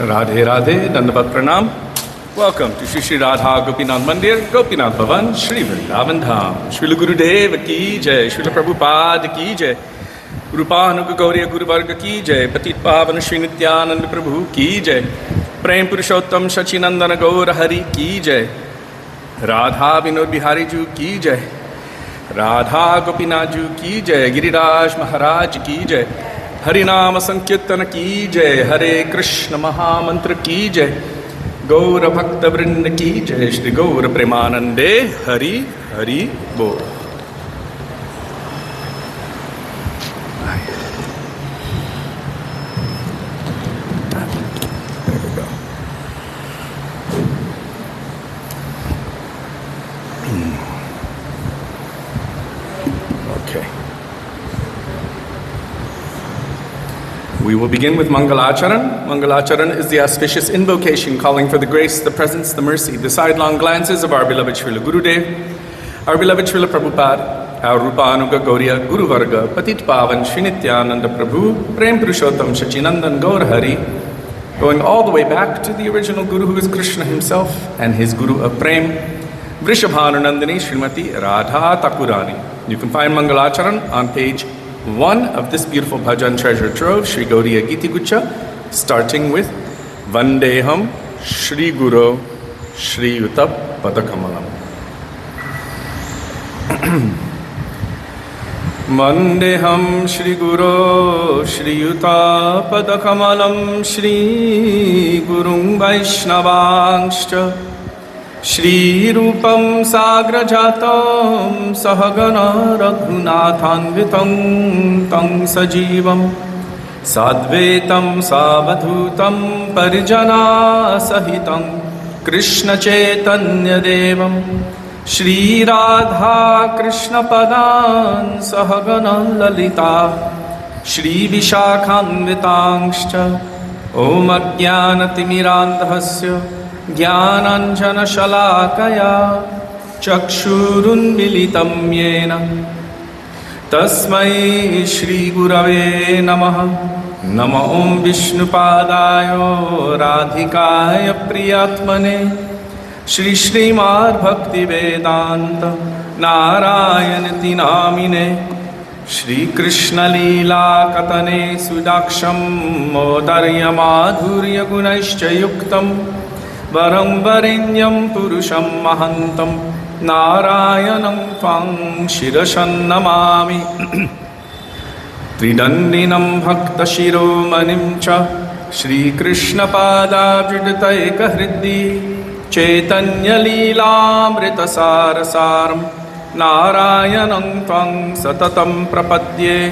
Radhe Radhe, Dandavat Pranam. Welcome to Shri Shri Radha Gopinath Mandir, Gopinath Bhavan, Shri Vrindavan Dham. Srila Gurudev ki jai, Srila Prabhupada ki jai, Rupanuga Gauriya Guru Varga ki jai, Patit Pavan Shri Nityanand Prabhu ki jai, Prem Purushottam Sachinandana Gaura Hari ki jai, Radha Vinod Bihari Ju ki jai, Radha Gopinath Ju ki jai, Giriraj Maharaj ki jai, Harinama Sankirtana ki jai, Hare Krishna Mahamantra ki jai, Gaura Bhakta Vrinda ki jai, Shri Gaura Premanande, Hari Hari Bol. There we go. Okay. We will begin with Mangalacharan. Mangalacharan is the auspicious invocation calling for the grace, the presence, the mercy, the sidelong glances of our beloved Srila Gurudev, our beloved Srila Prabhupada, our Rupanuga Gauriya Guru Varga, Patit Pavan Shri Nityananda Prabhu, Prem Purushottam Sachinandan Gaur Hari, going all the way back to the original Guru who is Krishna himself and his Guru of Prem, Vrishabhananandini Srimati Radha Thakurani. You can find Mangalacharan on page 1 of this beautiful bhajan treasure trove, Shri Gauriya Giti Gucha, starting with Vandeham Shri Guru Shri Yuta Padakamalam. Vandeham Shri Guru Shri Yuta Padakamalam Shri Gurung Vaishnavangscha Shri Rupam Sagrajatam Sahagana Raghunathanvitam Tang Sajivam Sadvetam Savadhutam Parijana Sahitam Krishna Chaitanya Devam Shri Radha Krishna Padan Sahagana Lalita Shri Vishakhanvitangscha Om Ajnanatimmirandhasya Jnananjana Shalakaya Chakshurunmilitam Yena Tasmai Shri Gurave Namaha Nama Om Vishnupadayo Radhikaya Priyatmane Shri Srimad Bhakti Vedanta Narayanati Namine Shri Krishna Leela Katane Sudaksham Modarya Madhurya Gunaischa Yuktam Varam Varinyam Purusham Mahantam Narayanam Tvang Shirashan Namami Tridandinam Bhakta Shiromanim Cha Shri Krishna Pada Vridataika Hriddi Chaitanya Leelamrita Sarasaram Narayanam Tvang Satatam Prapadye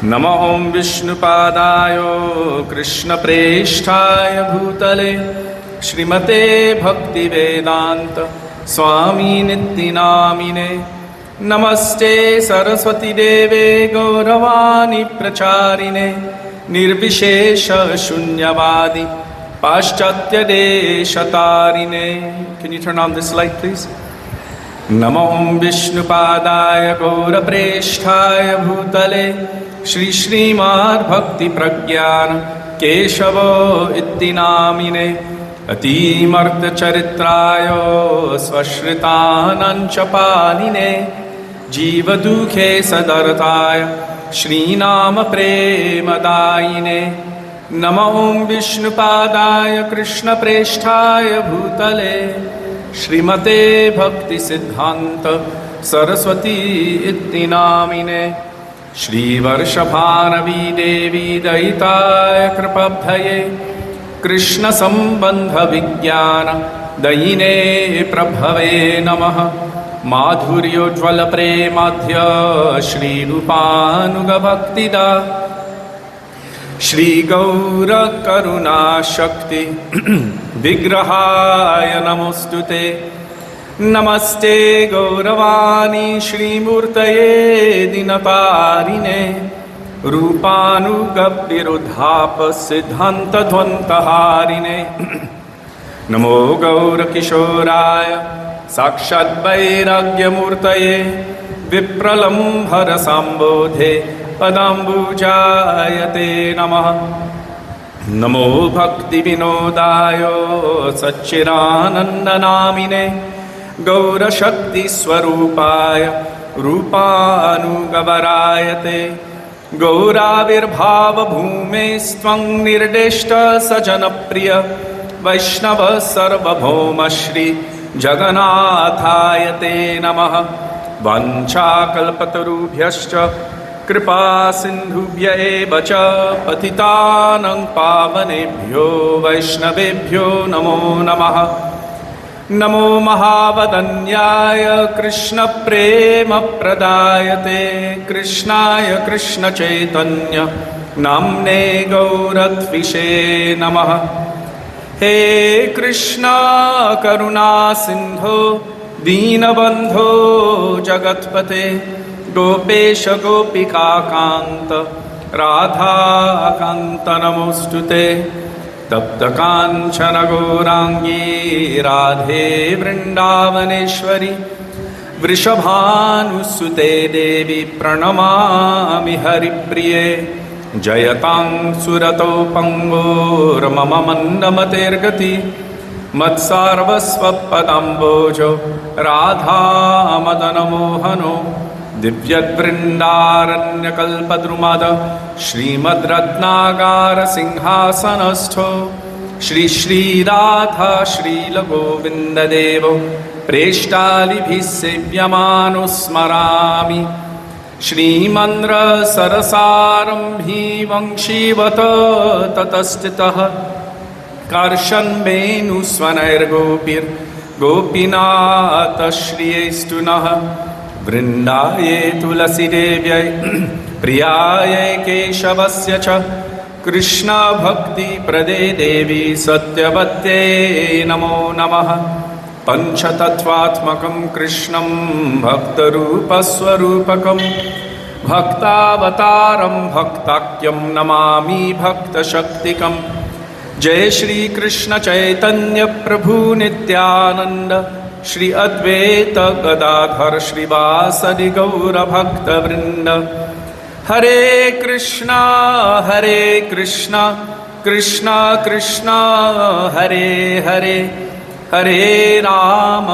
Nama Om Vishnu Padayo Krishna Preshtaya Bhutale Shrimate Bhakti Vedanta Swami Nittinamine Namaste Saraswati Deve Gauravani Pracharine Nirvishesha Shunyavadi Paschatya Deshatarine. Can you turn on this light please? Namo Om Vishnu Padaya Gaura Preshtaya Bhutale Shri Srimad Bhakti Pragyana Keshavo Ittinamine Atimartha Charitrayo Svashritanancha Paline Jiva Dukhe Sadartaya Shri Nama Premadayine Nama Om Vishnu Padaya Krishna Preshtaya Bhutale Shrimate Bhakti Siddhanta Saraswati Ittinamine Shri Varshabhanavi Devi Daitaya Kripabdhaye Krishna Sambandha Vijnana Daine Prabhave Namaha Madhuryo Jvala Premadhya Shri Rupanuga Bhaktida Shri Gaura Karuna Shakti Vigrahaya Namostute Namaste Gauravani Shri Murtaye Dinaparine Rupanuga Virodhapa Siddhanta Dhvantaharine Namo Gaura Kishoraya Sakshat Vairagya Murtaye Vipralambhara Sambodhe Padambujayate Namaha नमो भक्ति विनोदाय सच्चिदानन्दनामिने गौरशक्ति स्वरूपाय रूपानुगवराय ते गौराविर्भाव भूमेस्त्वं निर्दिष्ट सजनप्रिय वैष्णव सर्वभौम श्री जगन्नाथाय ते नमः। वाञ्छाकल्पतरुभ्यश्च कृपा सिन्धुभ्य एव च पतितानां पावनेभ्यो वैष्णवेभ्यो नमो नमः। नमो महावदन्याय कृष्णप्रेमप्रदायते कृष्णाय कृष्णचैतन्य नाम्ने गौरत्विषे नमः। हे कृष्ण करुणा सिन्धो दीनबन्धो जगत्पते गोपेश गोपिकान्त राधाकान्त नमोऽस्तुते। तप्तकाञ्चन गौराङ्गी राधे वृन्दावनेश्वरी वृषभानुसुते देवी प्रणमामि हरिप्रिये। जयतां सुरतो पङ्गोर्मम मन्दमतेर्गति मत्सार्वस्वपदाम्बोजो राधामदनमोहनो दिव्यद्वृन्दारण्यकल्पद्रुमद श्रीमद्रत्नागार सिंहासनस्थो श्री श्रीराधा श्रीलगोविन्ददेवो प्रेष्टालिभिः सेव्यमानो स्मरामि। श्रीमन्द्र सरसारम्भी वंशीवत ततस्थितः कर्षन्वेणुस्वनैर्गोपीर्गोपीनाथ श्रियैस्तु नः। वृन्दाये तुलसीदेव्यै प्रियायै केशवस्य च कृष्णभक्तिप्रदे देवी सत्यवत्यै नमो नमः। पञ्चतत्त्वात्मकं कृष्णं भक्तरूपस्वरूपकं भक्तावतारं भक्ताख्यं नमामि भक्तशक्तिकम्। जय श्री कृष्ण चैतन्य प्रभु नित्यानंद श्री अद्वैत गदाधर श्रीवासदि गौर भक्तवृंद। हरे Krishna Krishna Krishna Hare Hare Hare Ram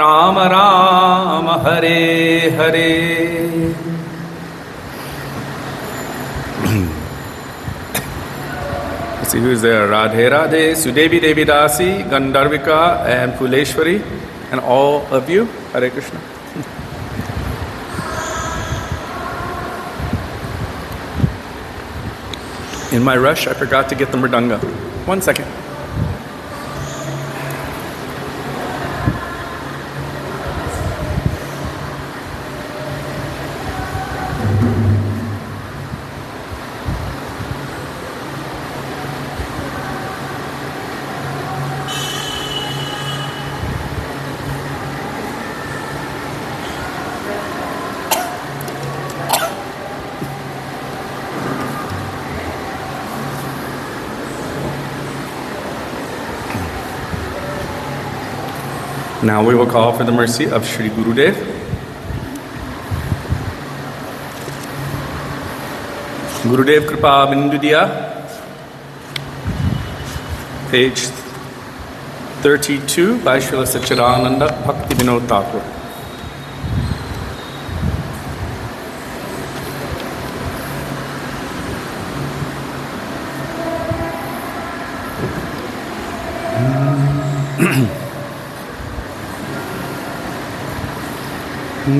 Ram Ram Hare Hare. See who is there? Radhe Radhe, Sudevi Devi Dasi, Gandharvika and Phuleshwari, and all of you. Hare Krishna. In my rush, I forgot to get the mridanga. 1 second. Now we will call for the mercy of Shri Gurudev. Gurudev Kripa Bindu Diya, page 32 by Srila Satchidananda Bhakti Vinod Thakur.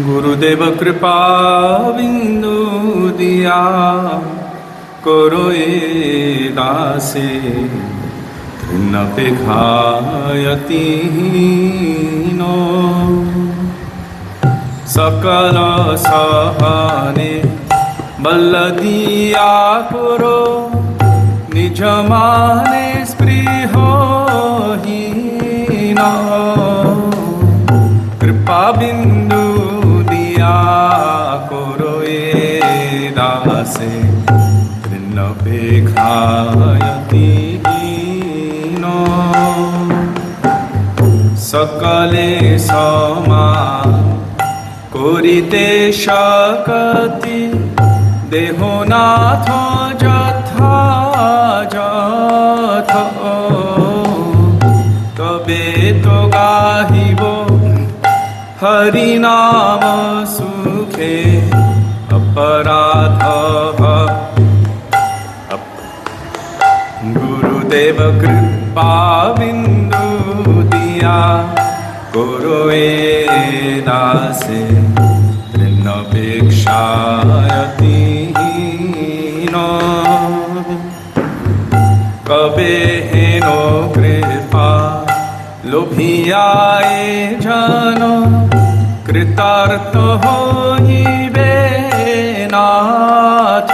गुरुदेव कृपा बिंदु दिया करो ए दासे तृणपेक्षायति no सकल सहने बल दिया करो निज माने स्पृहो हीन कृपा बिंदु करो ए दासे तृणपेक्षायति नो सकले समान করিতে শকতি দেহনাথ যথা যথ তবে তো গাহিব হরি নাম সুখে অপরাধ গুরুদেব কৃপা বিন্দু দিয়া করো এ দাসে তৃণপেক্ষায়তিহীন কবে হেন কৃপা লোভিয়ায় জন কৃতার্থ হইবে নাথ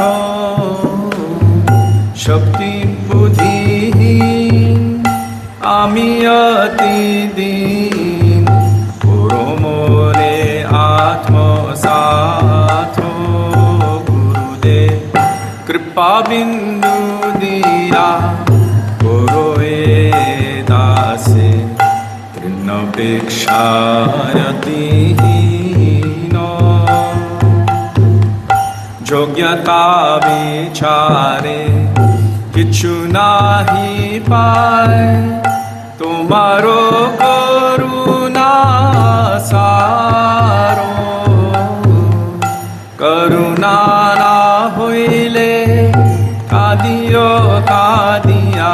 শক্তি বুদ্ধিহীন আমি অতি দীন পুরমনে আত্মসাথ গুরুদেব কৃপা বিন্দু দিয়া করো এ দাসে তৃণপেক্ষায়তিহীন যোগ্যতা বিচারে কিছু নাহি পায় তোমারো করুণা সারো করুণা না হইলে কাঁদিও কাঁদিয়া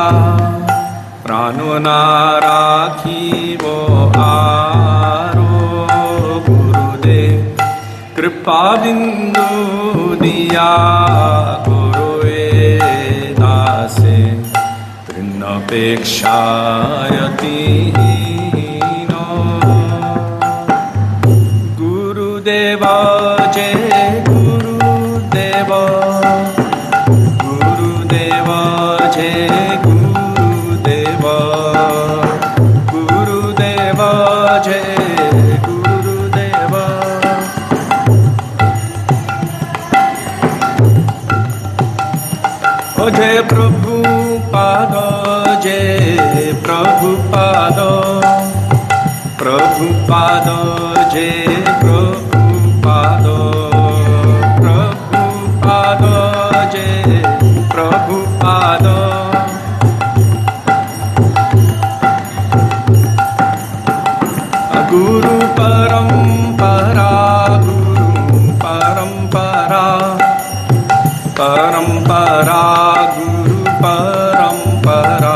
প্রাণ না রাখিব আরো গুরুদেব কৃপা বিন্দু দিয়া করো এ দাসে তৃণপেক্ষায়তিহীন গুরুদেব যে গুরুদেব গুরুদেব যে গুরুদেব গুরুদেব যে গুরুদেব ও যে প্রভু পাদ যে প্রভু পাদ প্রভু পাদ যে প্রভু পাদ প্রভু পাদ যে প্রভু পাদ গুরু পরম্পরা গুরু পরম্পরা परंपरा गुरु परंपरा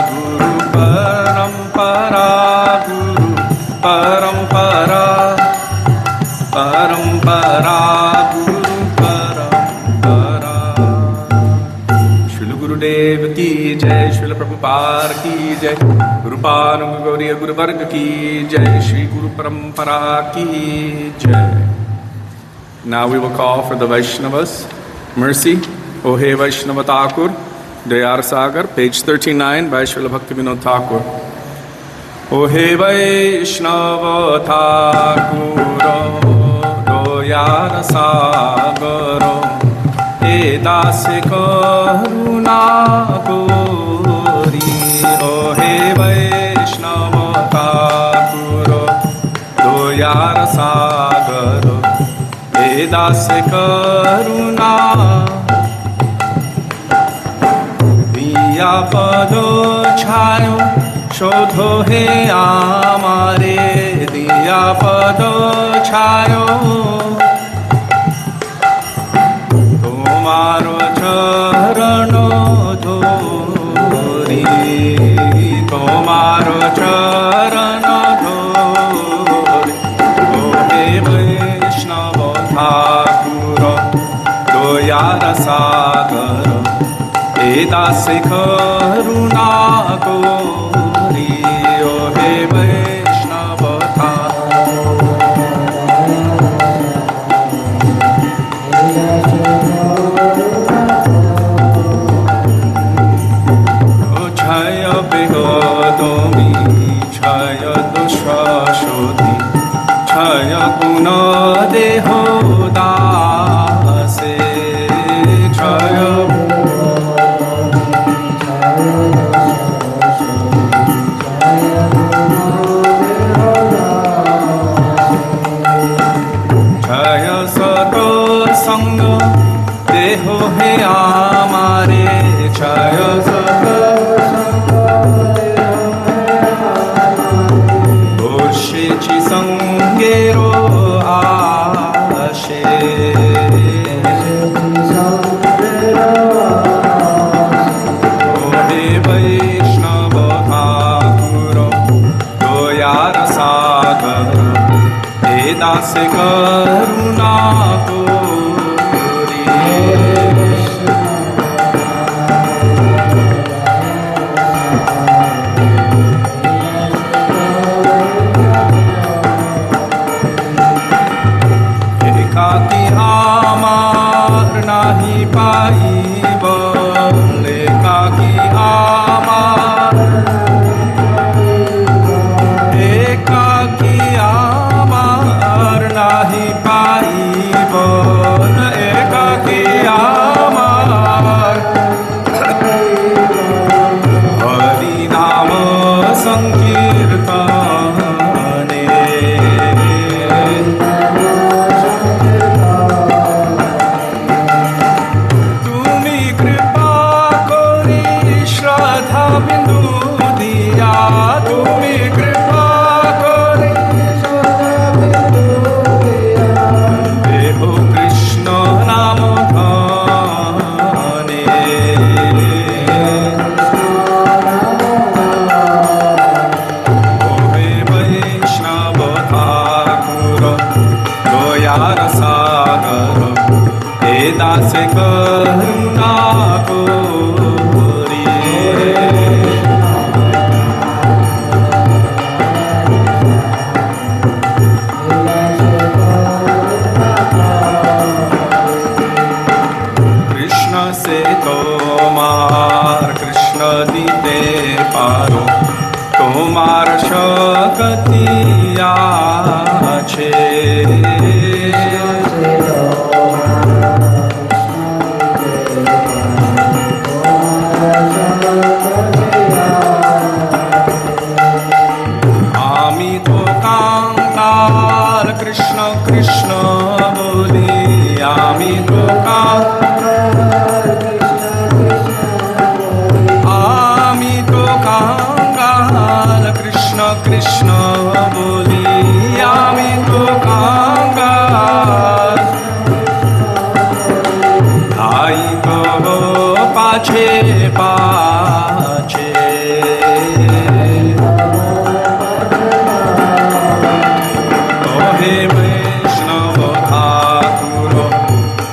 गुरु परंपरा गुरु परंपरा परंपरा गुरु परंपरा श्रील गुरुदेव की जय श्रील प्रभुपाद की जय गुरुपानुग गौरी गुरुवर्ग की जय श्री गुरु परंपरा की जय. Now we will call for the Vaishnavas. Mercy, O He Vaishnava Thakur, Dayar Sagar, page 39 by Srila Bhaktivinoda Thakur. O He Vaishnava Thakur, Dayar Sagar, He Dase Karuna Gori. O He Vaishnava Thakur, Dayar Sagar, दास करुणा दिया पदो छायो शोधो हे आमारे दिया पदो छायो तुम्हारो चरण धोरी तुम्हारो चरण धोरी ओ हे वैष्णव ठाकुर दयार सागर ए दास करुणा कोरी ओ हे वैष्णव क्षय बेगोदमी क्षय दुष्शोधि क्षय गुण देहो दासे क्षय क्षय सतो संग देहो हे आमारे क्षय গেরো আসে ওহে বৈষ্ণব ঠাকুর দয়ার সাগর হে দাস করুণা করি একাকী আমার নাহি পাইব একাকী আমার একাকী আমার নাহি পাইব একাকী আমার হরি নাম সংকীর্তনে তুমি কৃপা করি শ্রদ্ধা বিন্দু দিয়া তুমি কৃপা করি দেহ কৃষ্ণ নাম ধনে ওহে বৈষ্ণব ঠাকুর দয়ার সাগর হে দাস করুণা করি কৃষ্ণ সে তোমার কৃষ্ণ দিতে পারো তোমার শক্তি আছে আমি তো কাঙ্গাল কৃষ্ণ কৃষ্ণ বলি আমি তো আমি তো কাঙ্গাল কৃষ্ণ কৃষ্ণ বলি আমি তো কাঙ্গাল ধাই তো পাছে পাছে ওহে বৈষ্ণব ঠাকুর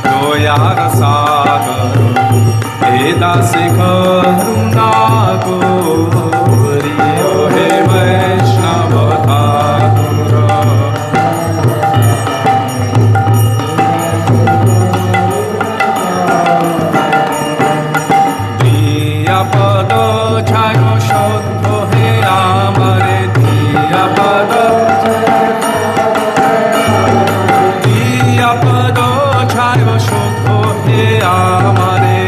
দয়ার সাগর হে দাস করুণা করি ওহে বৈষ্ণব ঠাকুর দিয়া পদ ছায় সত্য হে আমারে দিয়া পদ দিয়া পদ ছায় সত্য হে আমারে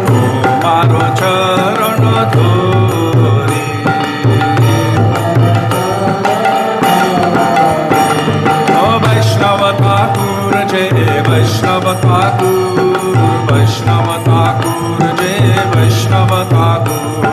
তোমার চরণ ধরি ও বৈষ্ণব ঠাকুর জয় বৈষ্ণব ঠাকুর বৈষ্ণব ঠাকুর জয় বৈষ্ণব ঠাকুর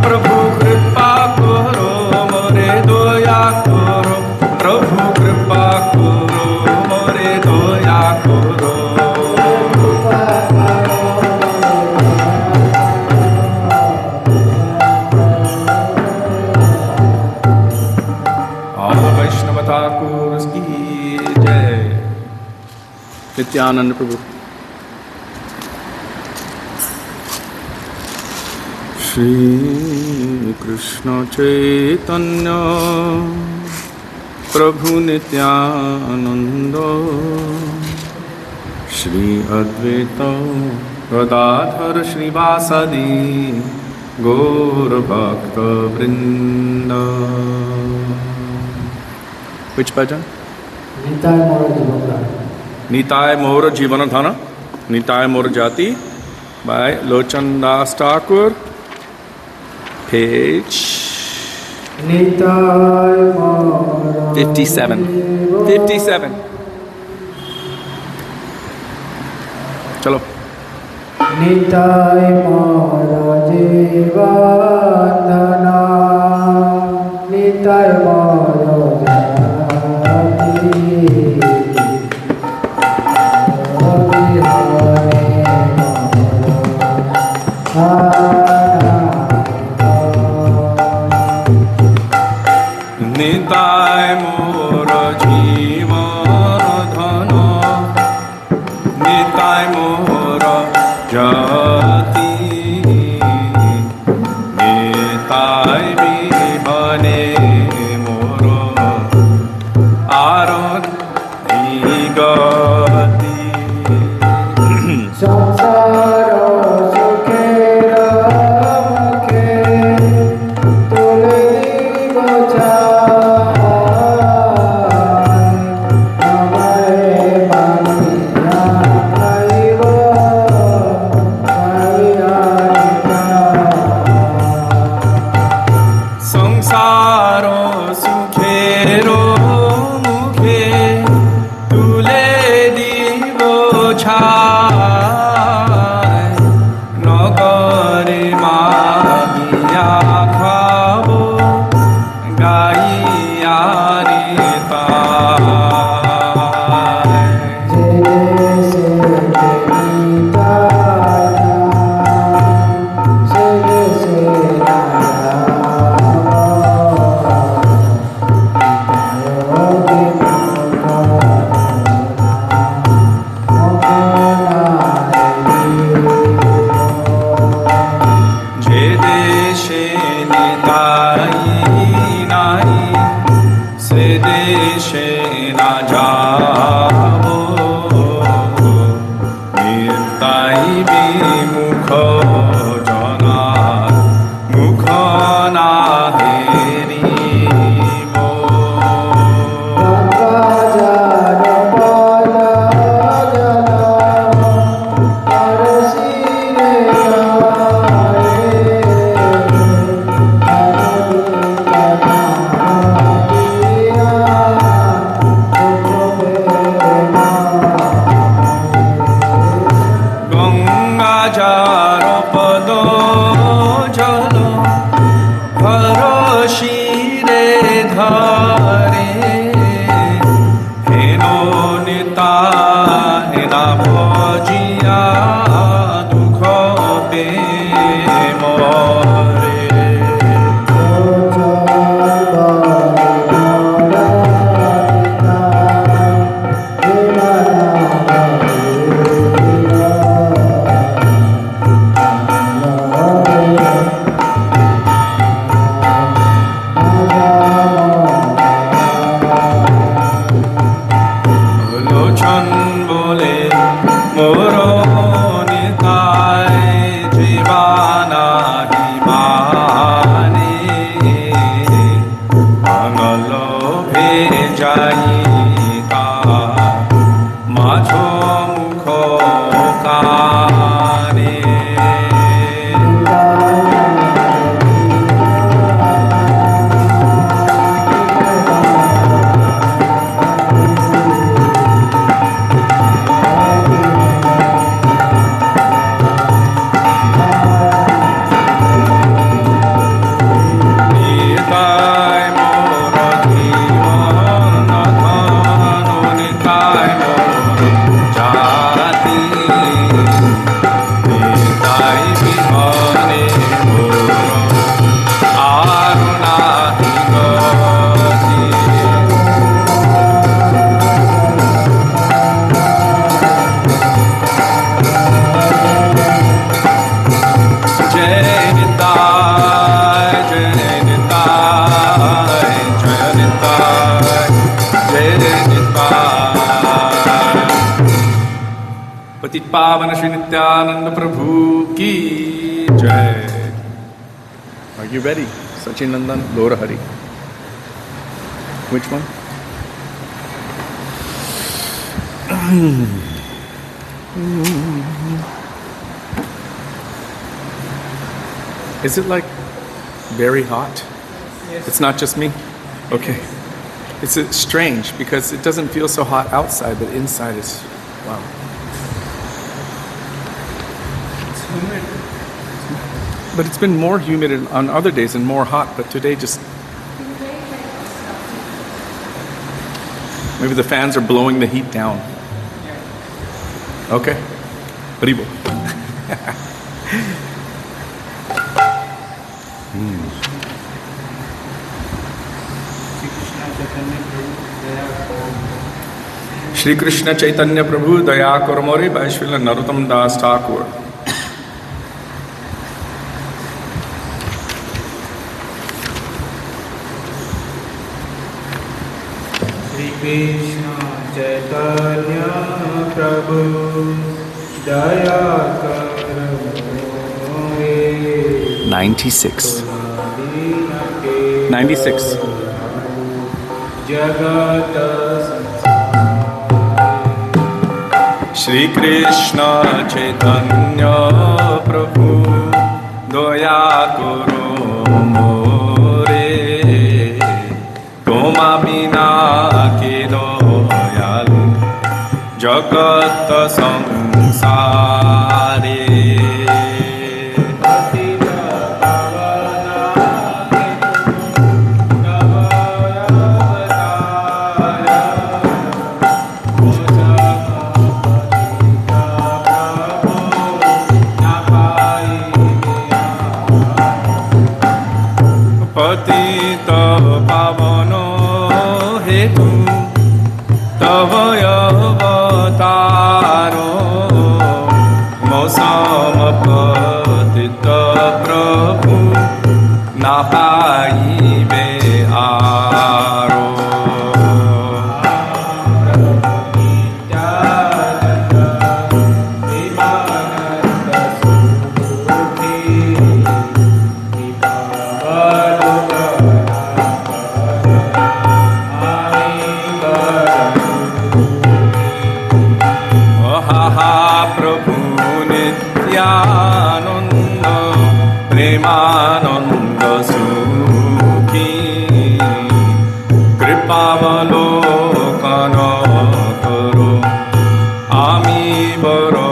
প্রভু কৃপা করো মোরে দয়া করো প্রভু কৃপা করো মোরে দয়া করো और वैष्णव ठाकुर की जय नित्यानंद प्रभु श्री कृष्ण चैतन्य प्रभु नित्यानंद श्री अद्वैत गदाधर श्रीवासदि गौर भक्त वृंद Which bhajan? Nitai Mora Jivanadhana Nitai Mora Jati by Lochan Das Thakur, page 57. चलो. निताय मोर जीवनधना निताय मोर निताय मोर जीवन धन निताय मोर जाति निताय विहने मोर आरती गति संसार सुखेर मुखे तुले संसारो सुखेरो मुखे तुले दिबो छाय नगरे मागिया खाबो गाइया रे ताय जे देशे निताई नाई से देशे ना जाबो निताई विमुख जना मुख ना हेरिबो गंगा जार पद जल हर शिरे धरे हेनो निता हेना भजिया दुख पे मरे लोचन बोले मोर निताय जीवाना माने मंगल भेजाई का माछो मुख काने निताय मोर जीवन धन निताय मोर जाति निताय विहने मोर आरुणाहि गति जय निताय जय निताय जय निताय जय निताय पतित पावन श्री नित्यानंद प्रभु की जय. Are you ready? Sachin Nandan, Lora Hari. Which one? Is it like very hot? Yes. It's not just me? Okay. It's strange because it doesn't feel so hot outside, but inside is, wow. But it's been more humid on other days and more hot, but today just... Maybe the fans are blowing the heat down. Okay. Haribo. Shri Krishna Chaitanya Prabhu Daya Kormori by Srila Narottam Das Thakur. Shri Krishna Chaitanya Prabhu Daya Kormori 96. 96. Jagata Shri Krishna Chaitanya Prabhu Daya Karo More Toma Bina Ke Doyalu Jagat Samsare Patita Pavano Hetu Tavaya Avataro Mosam Patita Prabhu Nahai Be Aro Prabhu Nityananda Premananda Sukhi Kripavalokana Karo Ami Baro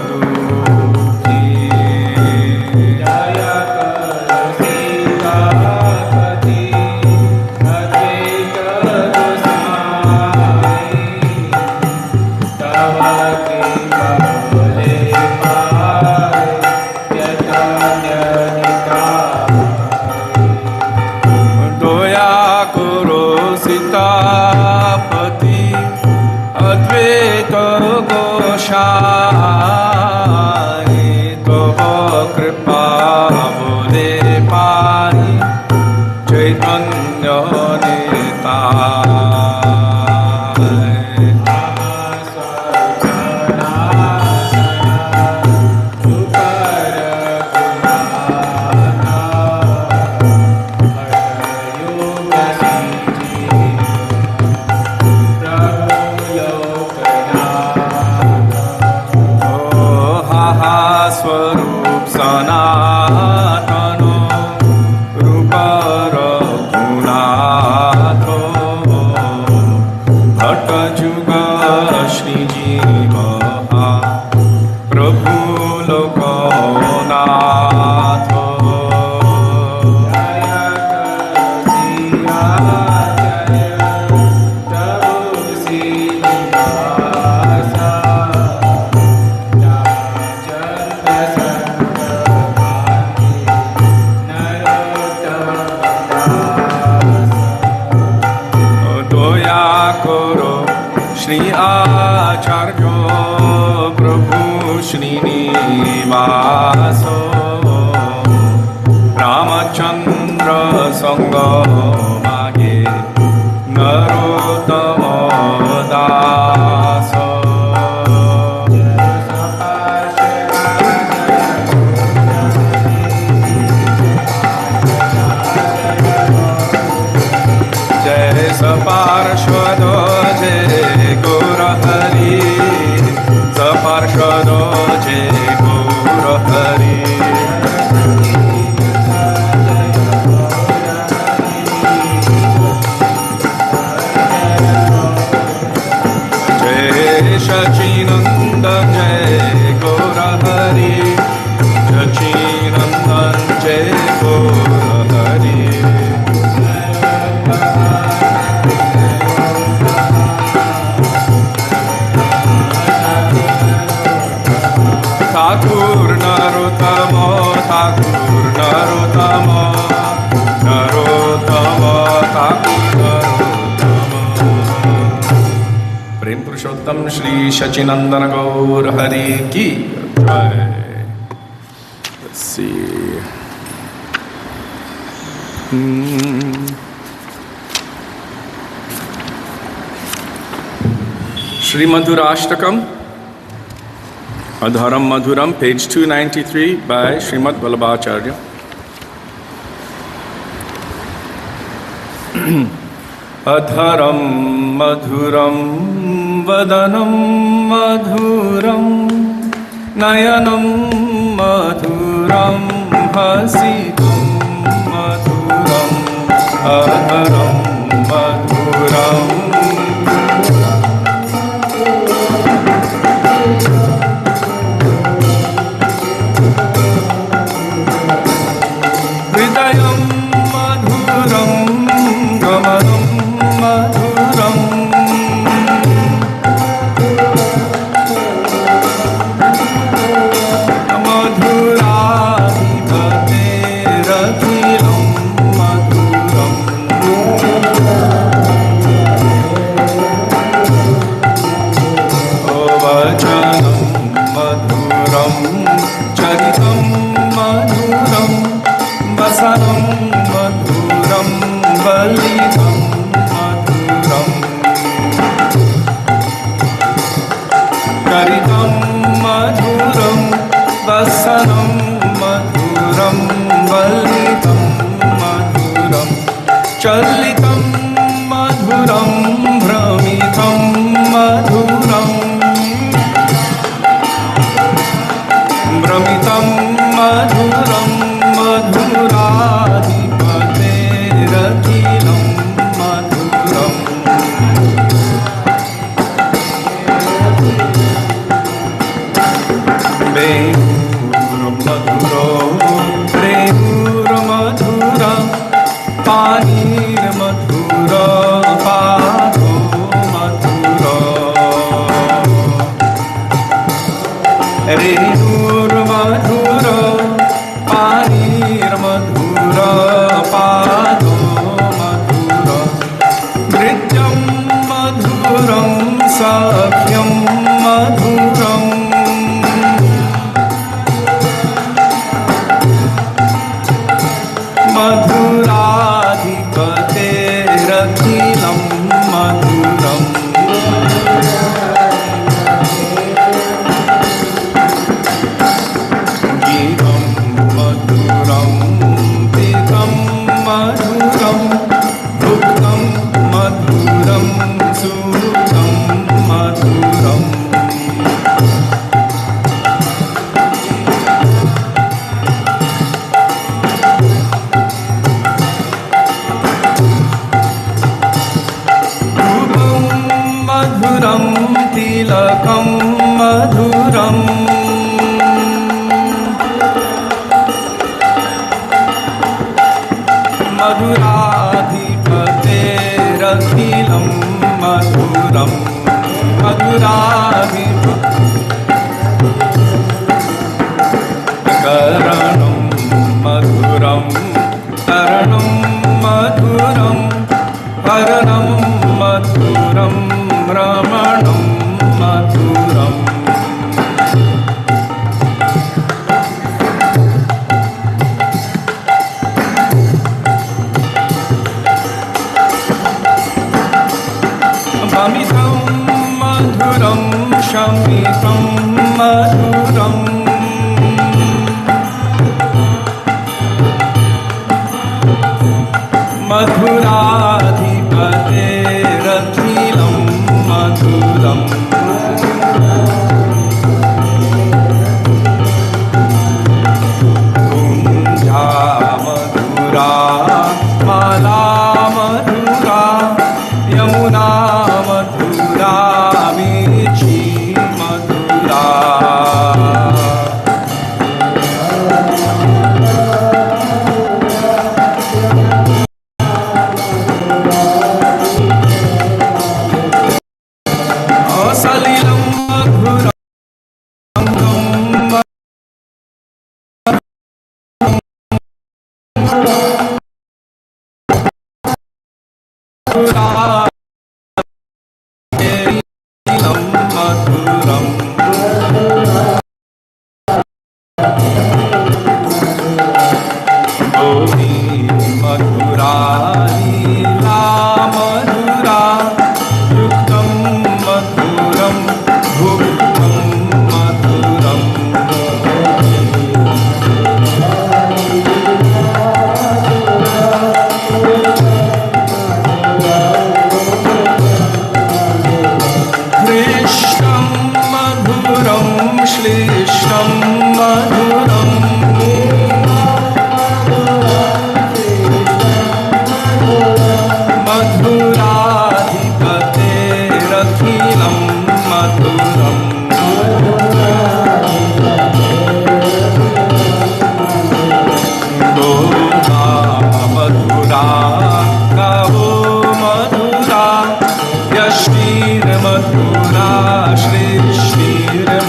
Dukhi Jaya Sitapati Advaita Goswami Tavaki Sitapati Advaita Goshai Tava Kripa Bole Pai Chaitanya Nitai Swarup Sanatano Rupa Raghunatho Bhatta Juga Shri Jiva Prabhu Lokonatho Shri Acharya Prabhu Shri Nivaso Ramachandra Sangha Mage Narottama Daso Jai Saparshvado Jai Gaurahari Saparshvado Jai Gaurahari Jai Shachinanda Jai Gaurahari Gauravangam Shri Shachinandana Gaur Hari Ki Jai. Let's see. Shri Madhurashtakam Adharam Madhuram, page 293 by Srimad Vallabhacharya. Adharam Madhuram Vadanam Madhuram Nayanam Madhuram Hasitam Madhuram Adharam Madhuram Hridayam Madhuram Gamanam Madhuram Madhuradhipaterakhilam Madhuram Vachanam Madhuram Charitam Madhuram Vasanam Madhuram Valitam Madhuram Karitam Madhuram Vasanam Madhuram Valitam Madhuram Chalitam Madhuram Brahmitam Madhuram Brahmitam Madhuram Madhuradhipaterakhilam Madhuram Benur Madhuro Premur Madhura Panir Madhura Pado Madhura Renur Madhura Panir Madhura Pado Madhura Nrityam Madhuram Sakhyam Madhuram Madhuradhipaterakhilam Madhuram Geetam श्लिष्टं मधुरम् मधुराधिपतेरखिलं मधुरम् मधुरा गावो मधुरा यश्रीर्मधुरा श्रीश्रीर्मधुरा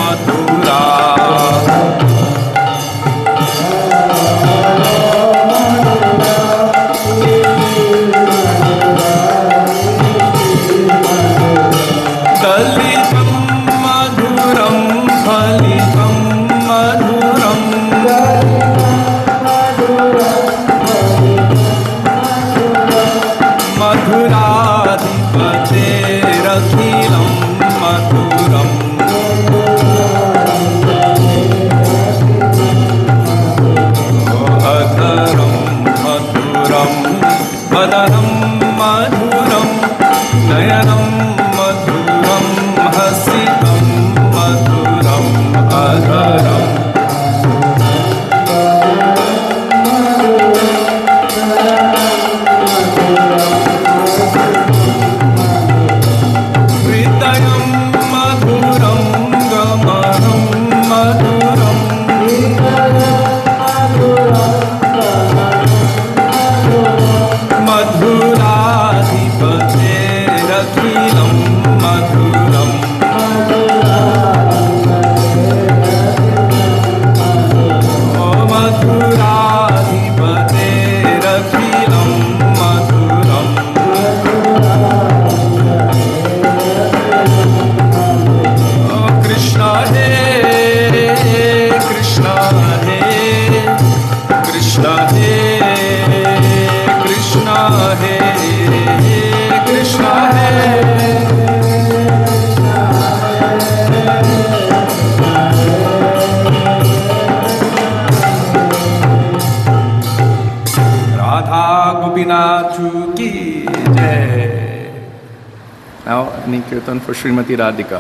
दलितं मधुरं फलितं मधुरम् मधुराधिपतेरखिलं मधुरम् अधरं मधुरं वदनं मधुरं नयनं मधुरं हसितं मधुरम् अधरम् मधुराधिपतेरखिलं मधुरम् मधुराधिपतेरखिलं मधुरम् कृष्ण हे कृष्ण हे कृष्ण हे कृष्ण हे कृष्ण हे राधा गोपीनाथ की जय. Now, any kirtan for Srimati Radhika.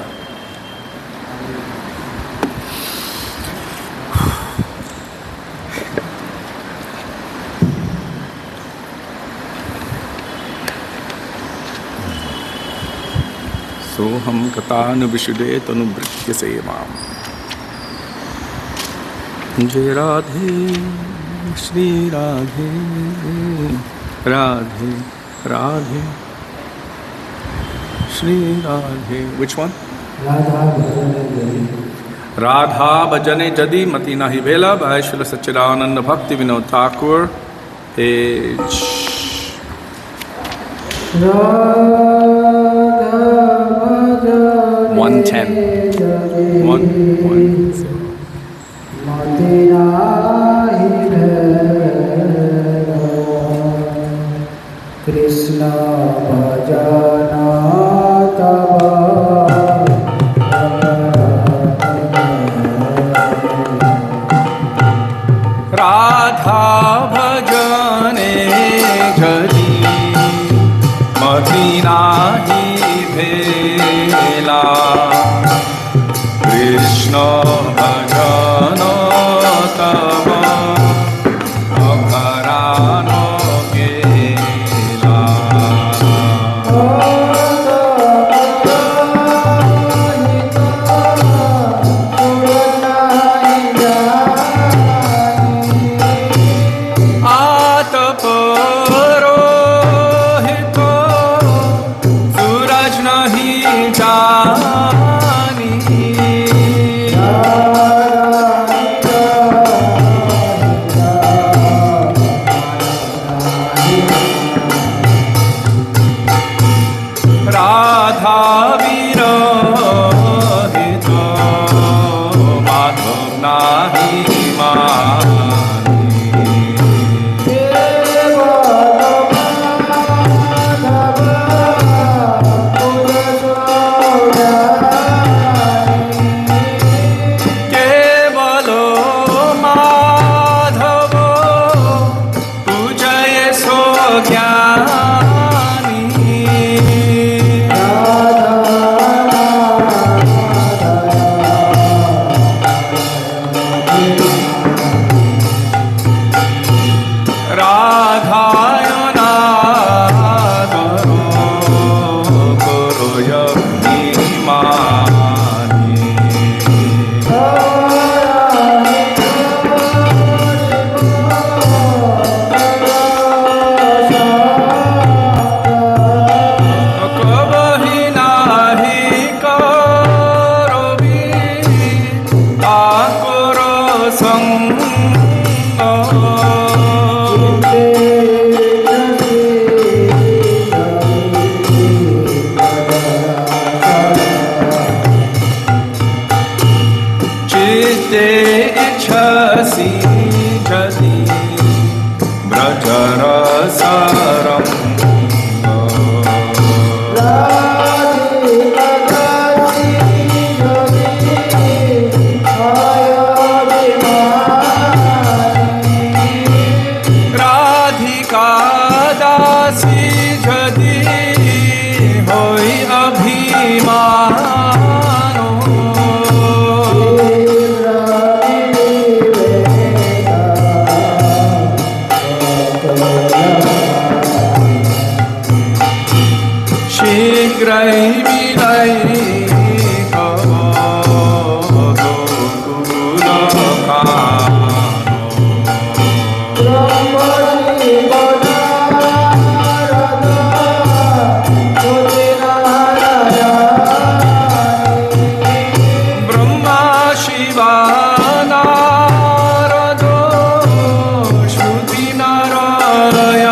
सोहम कथानुविशुदे तनुभृत्य सेवाम. जय राधे श्री राधे राधे राधे श्री राधे. Which one? राधा भजने जदि मति नाही भेला by Srila Satchidananda Bhakti Vinod Thakur, page 110. 110. Krishna bhajana tava Radha भजने जदि मति नाही भेला कृष्ण भजन तव अघरान गेला. Radha चित्ते इच्छसि जदि व्रजरसरम् राधिका दासी जदि होई अभिमानो शीघ्रै विलयितो ब्रह्मा शिवा नारदो श्रुति नारायणी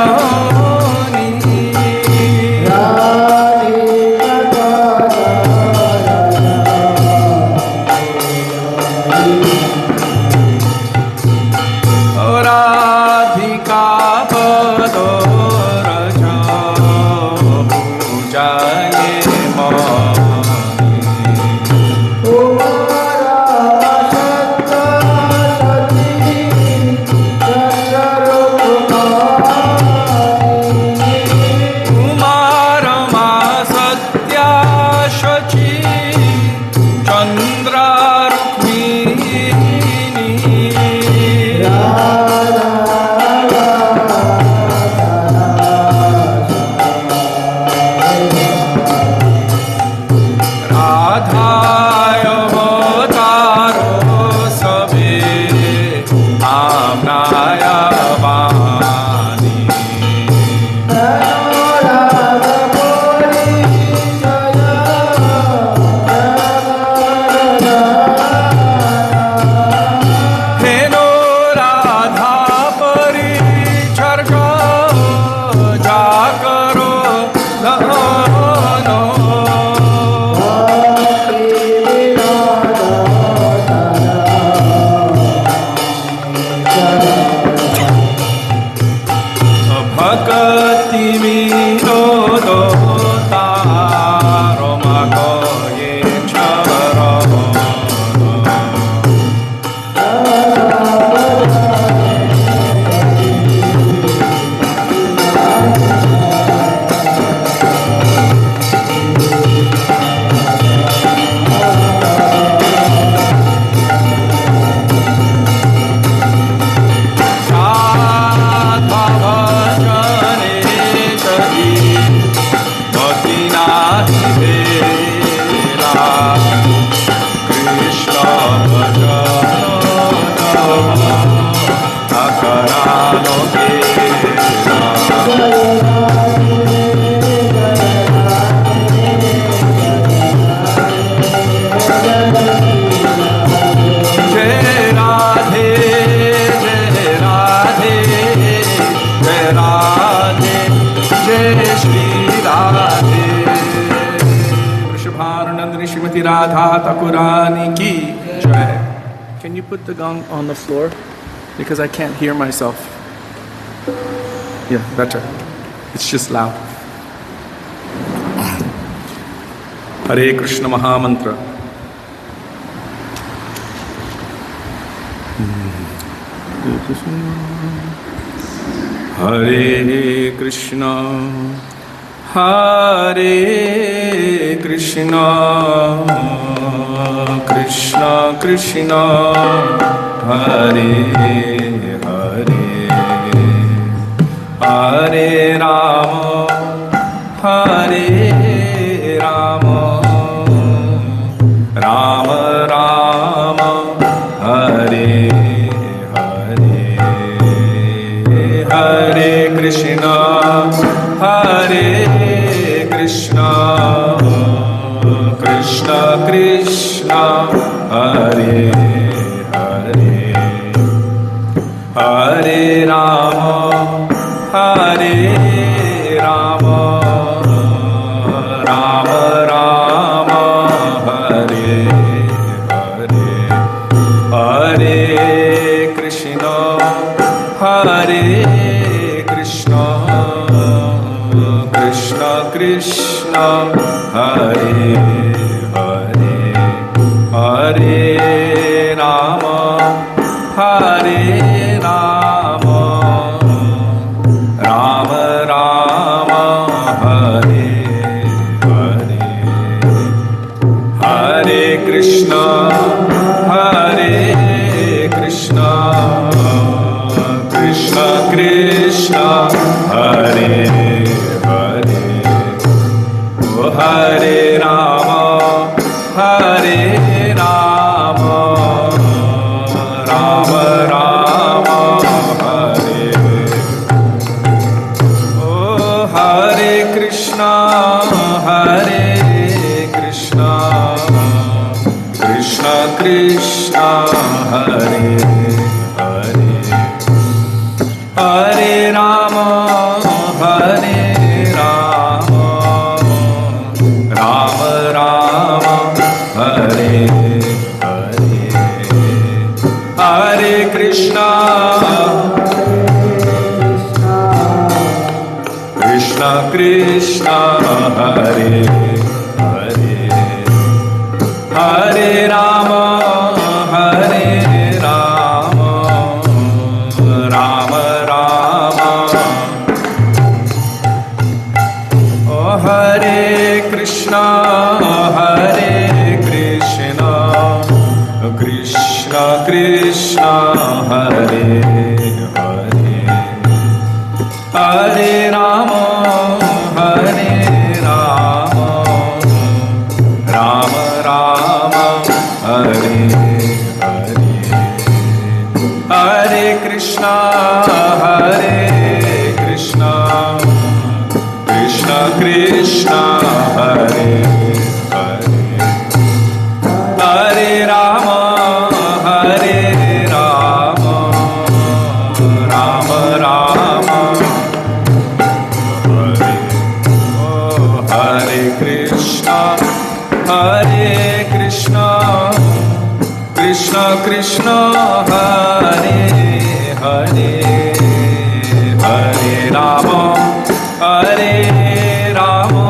राधिका पदो रज पूजाये उमारमा सत्या शची चंद्रा रुक्मिणी राधायवतारो सबे आम्नायवाणी हेनो राधा परिचर्ग जागरो धनो भक्ति विनोदो तारो मगये चरण Radha Thakurani ki jai. Can you put the gong on the floor? Because I can't hear myself. Yeah, better. It's just loud. Hare Krishna Mahamantra. Hare Krishna, Hare Krishna, Krishna Krishna, Hare Hare, Hare Rama, Hare Rama, Rama Rama, Hare Hare, Hare Krishna, Hare Krishna, Krishna Krishna, Hare Hare, Hare Rama, Hare Rama, Rama Rama, Hare Hare, Hare Krishna, Krishna Krishna, Hare Hare, Hare Rama, Hare Rama, Rama Rama, Hare Hare, Hare Krishna, Hare Krishna, Krishna Krishna, Hare Hare, oh Hare Rama, Hare Rama, Rama Rama, Hare, oh Hare Krishna, Hare Krishna, Krishna Krishna, Hare Hare, Hare Rama, Hare Rama, Rama Rama, Hare Hare, Hare Krishna, Krishna Krishna, Hare Hare, Hare Rama, Hare Rama, Rama Rama, oh Hare Krishna, Hare Krishna, Krishna Krishna, Hare Hare, Hare Rama, Hare Rama, Rama Rama, Hare Hare, Hare Krishna, Hare Krishna, Krishna Krishna, Hare Hare, Hare Rama, Hare Rama, Rama Rama, Hare, oh Hare Krishna, Hare Krishna, Krishna Krishna, Hare Hare, Hare Rama, Hare Rama,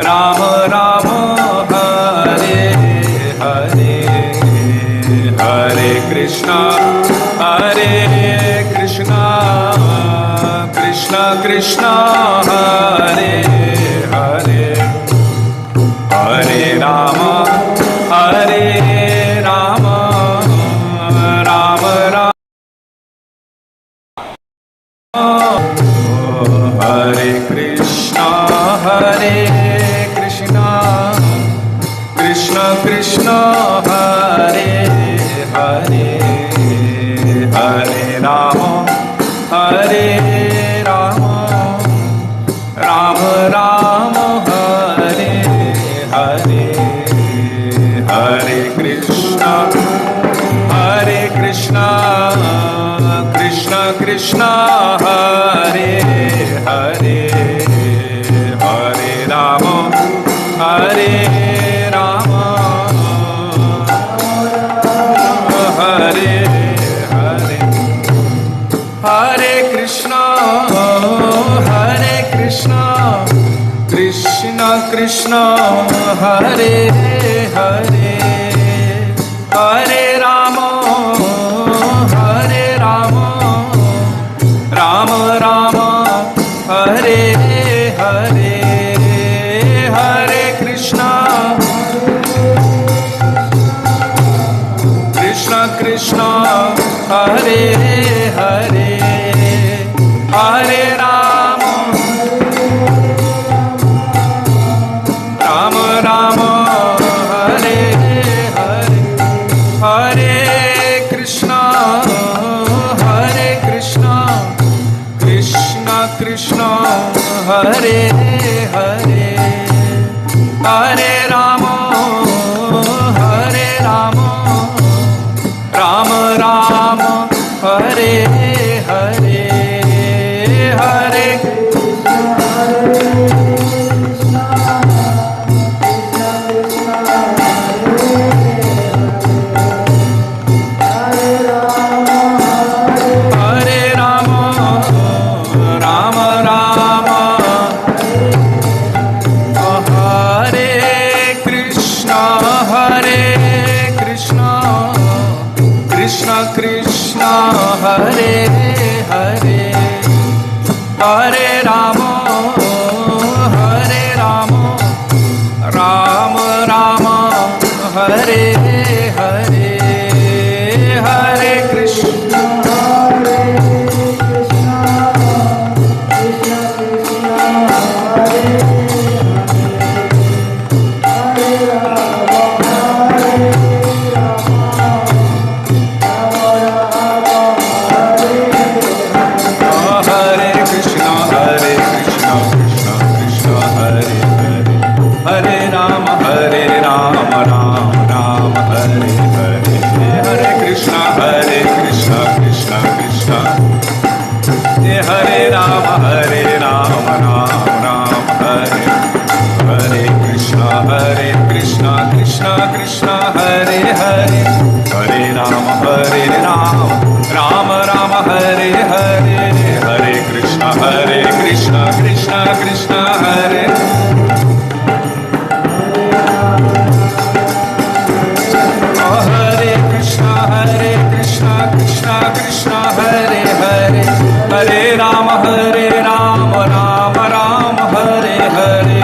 Rama Rama, Hare Hare, Hare Krishna, Hare Krishna, Krishna Krishna, Hare Hare, Hare Rama, Hare Rama, Rama Rama, oh Hare Krishna, Hare Krishna, Krishna Krishna, Hare Hare, Hare Rama, Hare Rama, Rama Rama, Hare Hare, Hare Krishna, Hare Krishna, Krishna Krishna, Hare Hare, Hare Rama, Hare Rama, Hare Hare, Hare Krishna, Hare Krishna, Krishna Krishna, Hare Hare, Hare Rama, Hare Rama, Rama Rama, Hare Hare, Hare Krishna, Krishna Krishna, Hare Hare, Hare Rama, Rama Rama, Hare Hare, Hare Krishna, Hare Krishna, Krishna Krishna, Hare Hare, Hare Rama, Hare Rama, Rama Rama, Hare Hare, Hare Krishna, Krishna Hare Hare Hare Rama Hare Rama Rama Rama Hare Hare Hare Krishna Hare Krishna Krishna Krishna Hare Hare Rama Hare Rama Rama Rama Hare Hare Krishna Krishna Krishna Hare Hare Hare Rama Rama Rama Hare Hare Hare Krishna Krishna Krishna Hare Rama Rama Rama Hare Hare Krishna Krishna Krishna Hare Hare Hare Rama Rama Rama Hare Hare Hare Krishna Krishna Krishna Hare Hare Krishna Krishna Krishna Hare Hare Hare Rama Rama Rama Hare Hare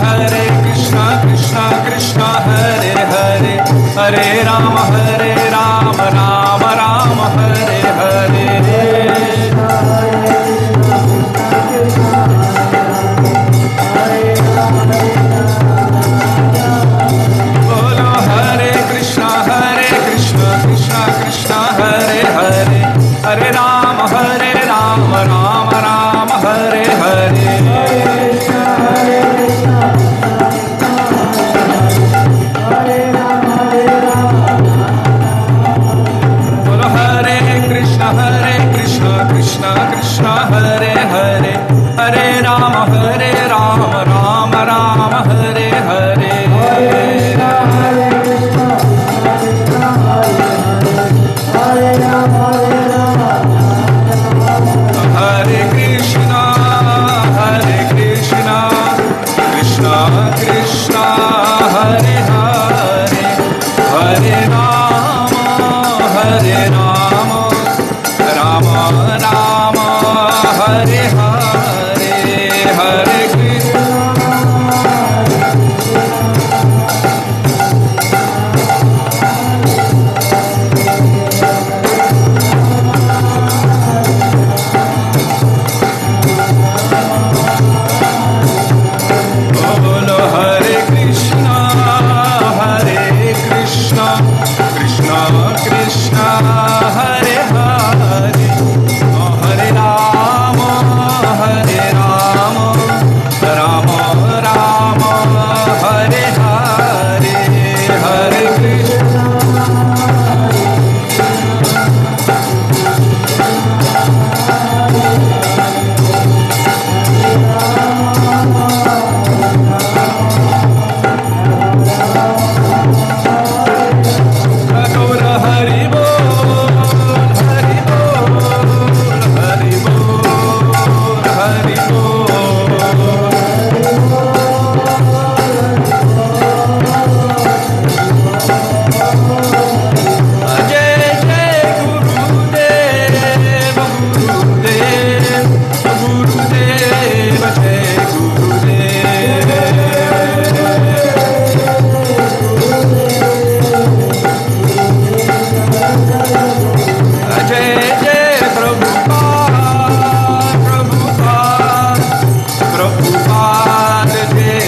Hare Krishna Krishna Krishna Hare Hare Hare Rama Rama Rama Hare Hare Bolo Hare Krishna Krishna Krishna Hare Hare Hare Rama Rama Rama Hare Hare Bolo Hare Krishna Krishna Krishna Hare Hare Hare Rama Rama Rama Hare Hare Hare Krishna Krishna Krishna Hare Hare Hare Rama Rama Rama Hare Hare Hare Krishna Bolo Hare Krishna Krishna Krishna Hare Hare Hare Rama Rama Rama Hare Hare Hare Krishna Gaura Hari Bol Hari Bol Hari Bol Hari Bol Jai Jai Gurudev Gurudev Jai Gurudev Jai Jai Prabhupada Jai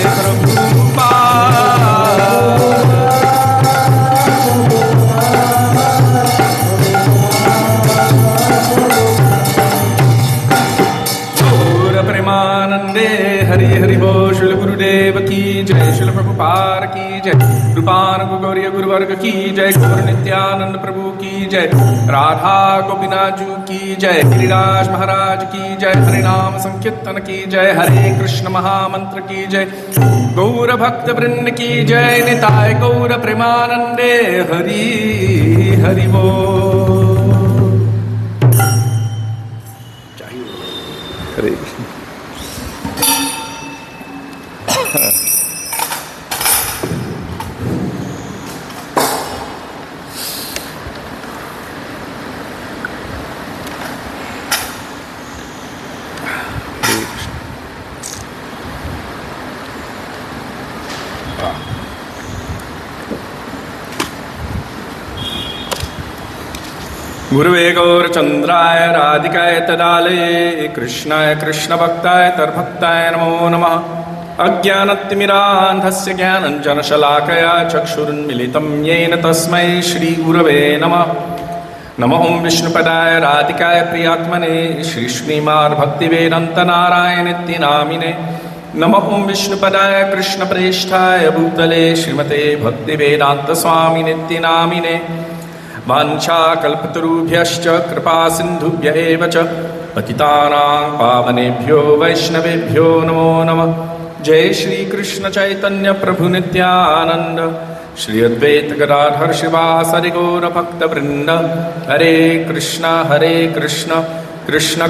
Gaura Premanande Hari Hari Bol Shri Gurudev Ki Jai Shri Prabhupada Ki Jai Rupananda Gauriya Guru Varga Ki Jai Gaur Nityananda Prabhu Ki Jai Radha Gopinaju Ki Jai Giriraj Maharaj Ki Jai Harinam Sankirtan Ki Jai Hare Krishna Mahamantra Ki Jai Gaura Bhakta Vrind Ki Jai Nitai Gaura Premanande Hari Hari Bol Hare Krishna. गुरुवे गौरचंद्राय राधिकाय तदालये कृष्णाय कृष्णभक्ताय तद्भक्ताय नमो नमः। अज्ञानतिमिरान्धस्य ज्ञानञ्जनशलाकया चक्षुरुन्मिलितं येन तस्मै श्रीगुरवे नमः। नमः ॐ विष्णुपदाय राधिकाय प्रियात्मने श्रीश्रीमाद्भक्तिवेदान्तनारायणनित्यनामिने। नमः ॐ विष्णुपदाय कृष्णप्रेष्ठाय भूतले श्रीमते भक्तिवेदान्तस्वामिनित्यनामिने। वाञ्छाकल्पतरुभ्यश्च कृपासिन्धुभ्य एव च पतितानां पावनेभ्यो वैष्णवेभ्यो नमो नमः। जय श्री कृष्ण चैतन्य प्रभु नित्यानंद श्री अद्वैत गदाधर शिवासादि गौर भक्तवृंद। हरे कृष्ण कृष्ण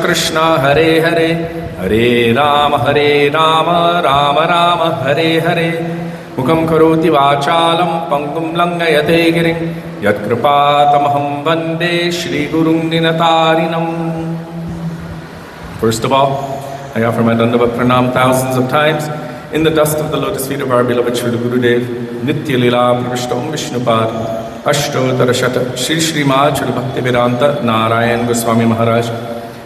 कृष्ण हरे हरे, हरे राम राम राम हरे हरे। मुखं करोति वाचालं पंगुं लङ्घयते गिरिं यत्कृपातमहं वन्दे श्रीगुरुं निनतारिणम्। First of all, I offer my Dandavat Pranam thousands of times in the dust of the lotus feet of our beloved Srila Gurudev, Nitya Lila Pravishtam Vishnupad, Ashtottara Shata, Shri Srimad Srila Bhaktivedanta Narayan Goswami Maharaj,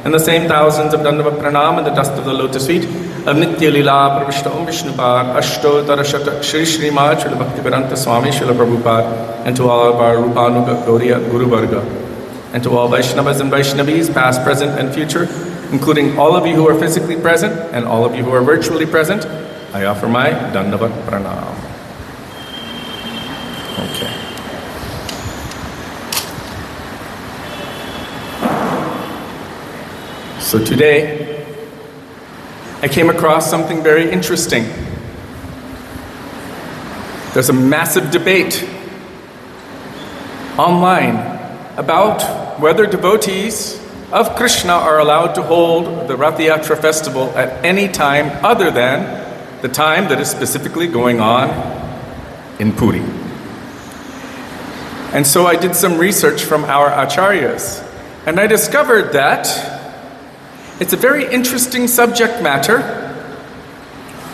and the same thousands of Dandavat Pranam in the dust of the lotus feet of Nitya Lila Pravishtam Vishnupad, Ashtottara Shata, Shri Srimad Srila Bhaktivedanta Swami Srila Prabhupada, and to all of our Rupanuga Gauriya Guru Varga, and to all Vaishnavas and Vaishnavis, past, present, and future, including all of you who are physically present and all of you who are virtually present, I offer my Dandavat Pranam. Okay. So today, I came across something very interesting. There's a massive debate online about whether devotees of Krishna are allowed to hold the Rath Yatra festival at any time other than the time that is specifically going on in Puri. And so I did some research from our acharyas, and I discovered that it's a very interesting subject matter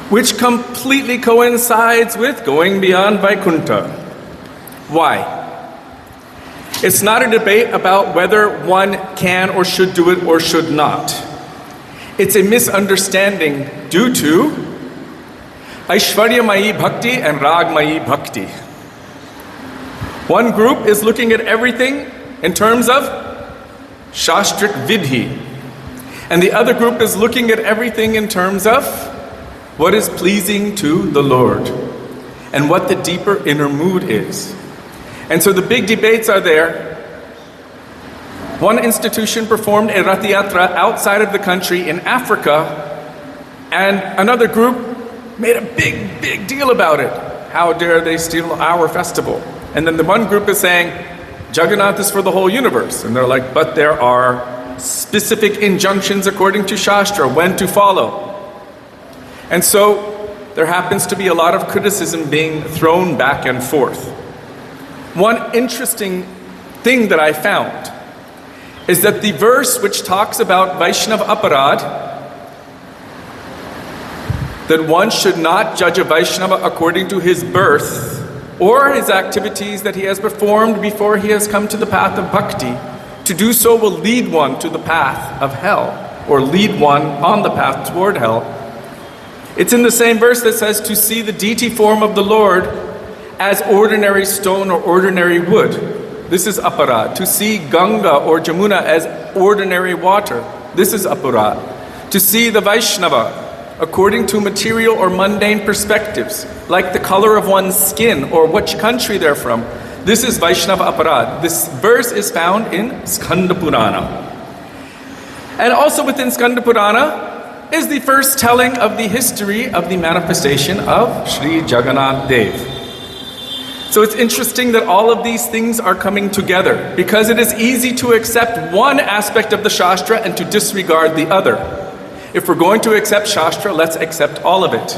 which completely coincides with going beyond Vaikuntha. Why? It's not a debate about whether one can or should do it or should not. It's a misunderstanding due to Aishwaryamayi Bhakti and Ragmayi Bhakti. One group is looking at everything in terms of Shastrik Vidhi, and the other group is looking at everything in terms of what is pleasing to the Lord and what the deeper inner mood is. And so the big debates are there. One institution performed a Rath Yatra outside of the country in Africa, and another group made a big deal about it. How dare they steal our festival? And then the one group is saying, Jagannath is for the whole universe. And they're like, but there are specific injunctions according to Shastra, when to follow. And so there happens to be a lot of criticism being thrown back and forth. One interesting thing that I found is that the verse which talks about Vaishnava Aparad, that one should not judge a Vaishnava according to his birth or his activities that he has performed before he has come to the path of bhakti. To do so will lead one to the path of hell, or lead one on the path toward hell. It's in the same verse that says to see the deity form of the Lord as ordinary stone or ordinary wood. This is aparad. To see Ganga or Jamuna as ordinary water. This is aparad. To see the Vaishnava according to material or mundane perspectives, like the color of one's skin or which country they're from. This is Vaishnava aparad. This verse is found in Skanda Purana. And also within Skanda Purana is the first telling of the history of the manifestation of Sri Jagannath Dev. So it's interesting that all of these things are coming together, because it is easy to accept one aspect of the Shastra and to disregard the other. If we're going to accept Shastra, let's accept all of it,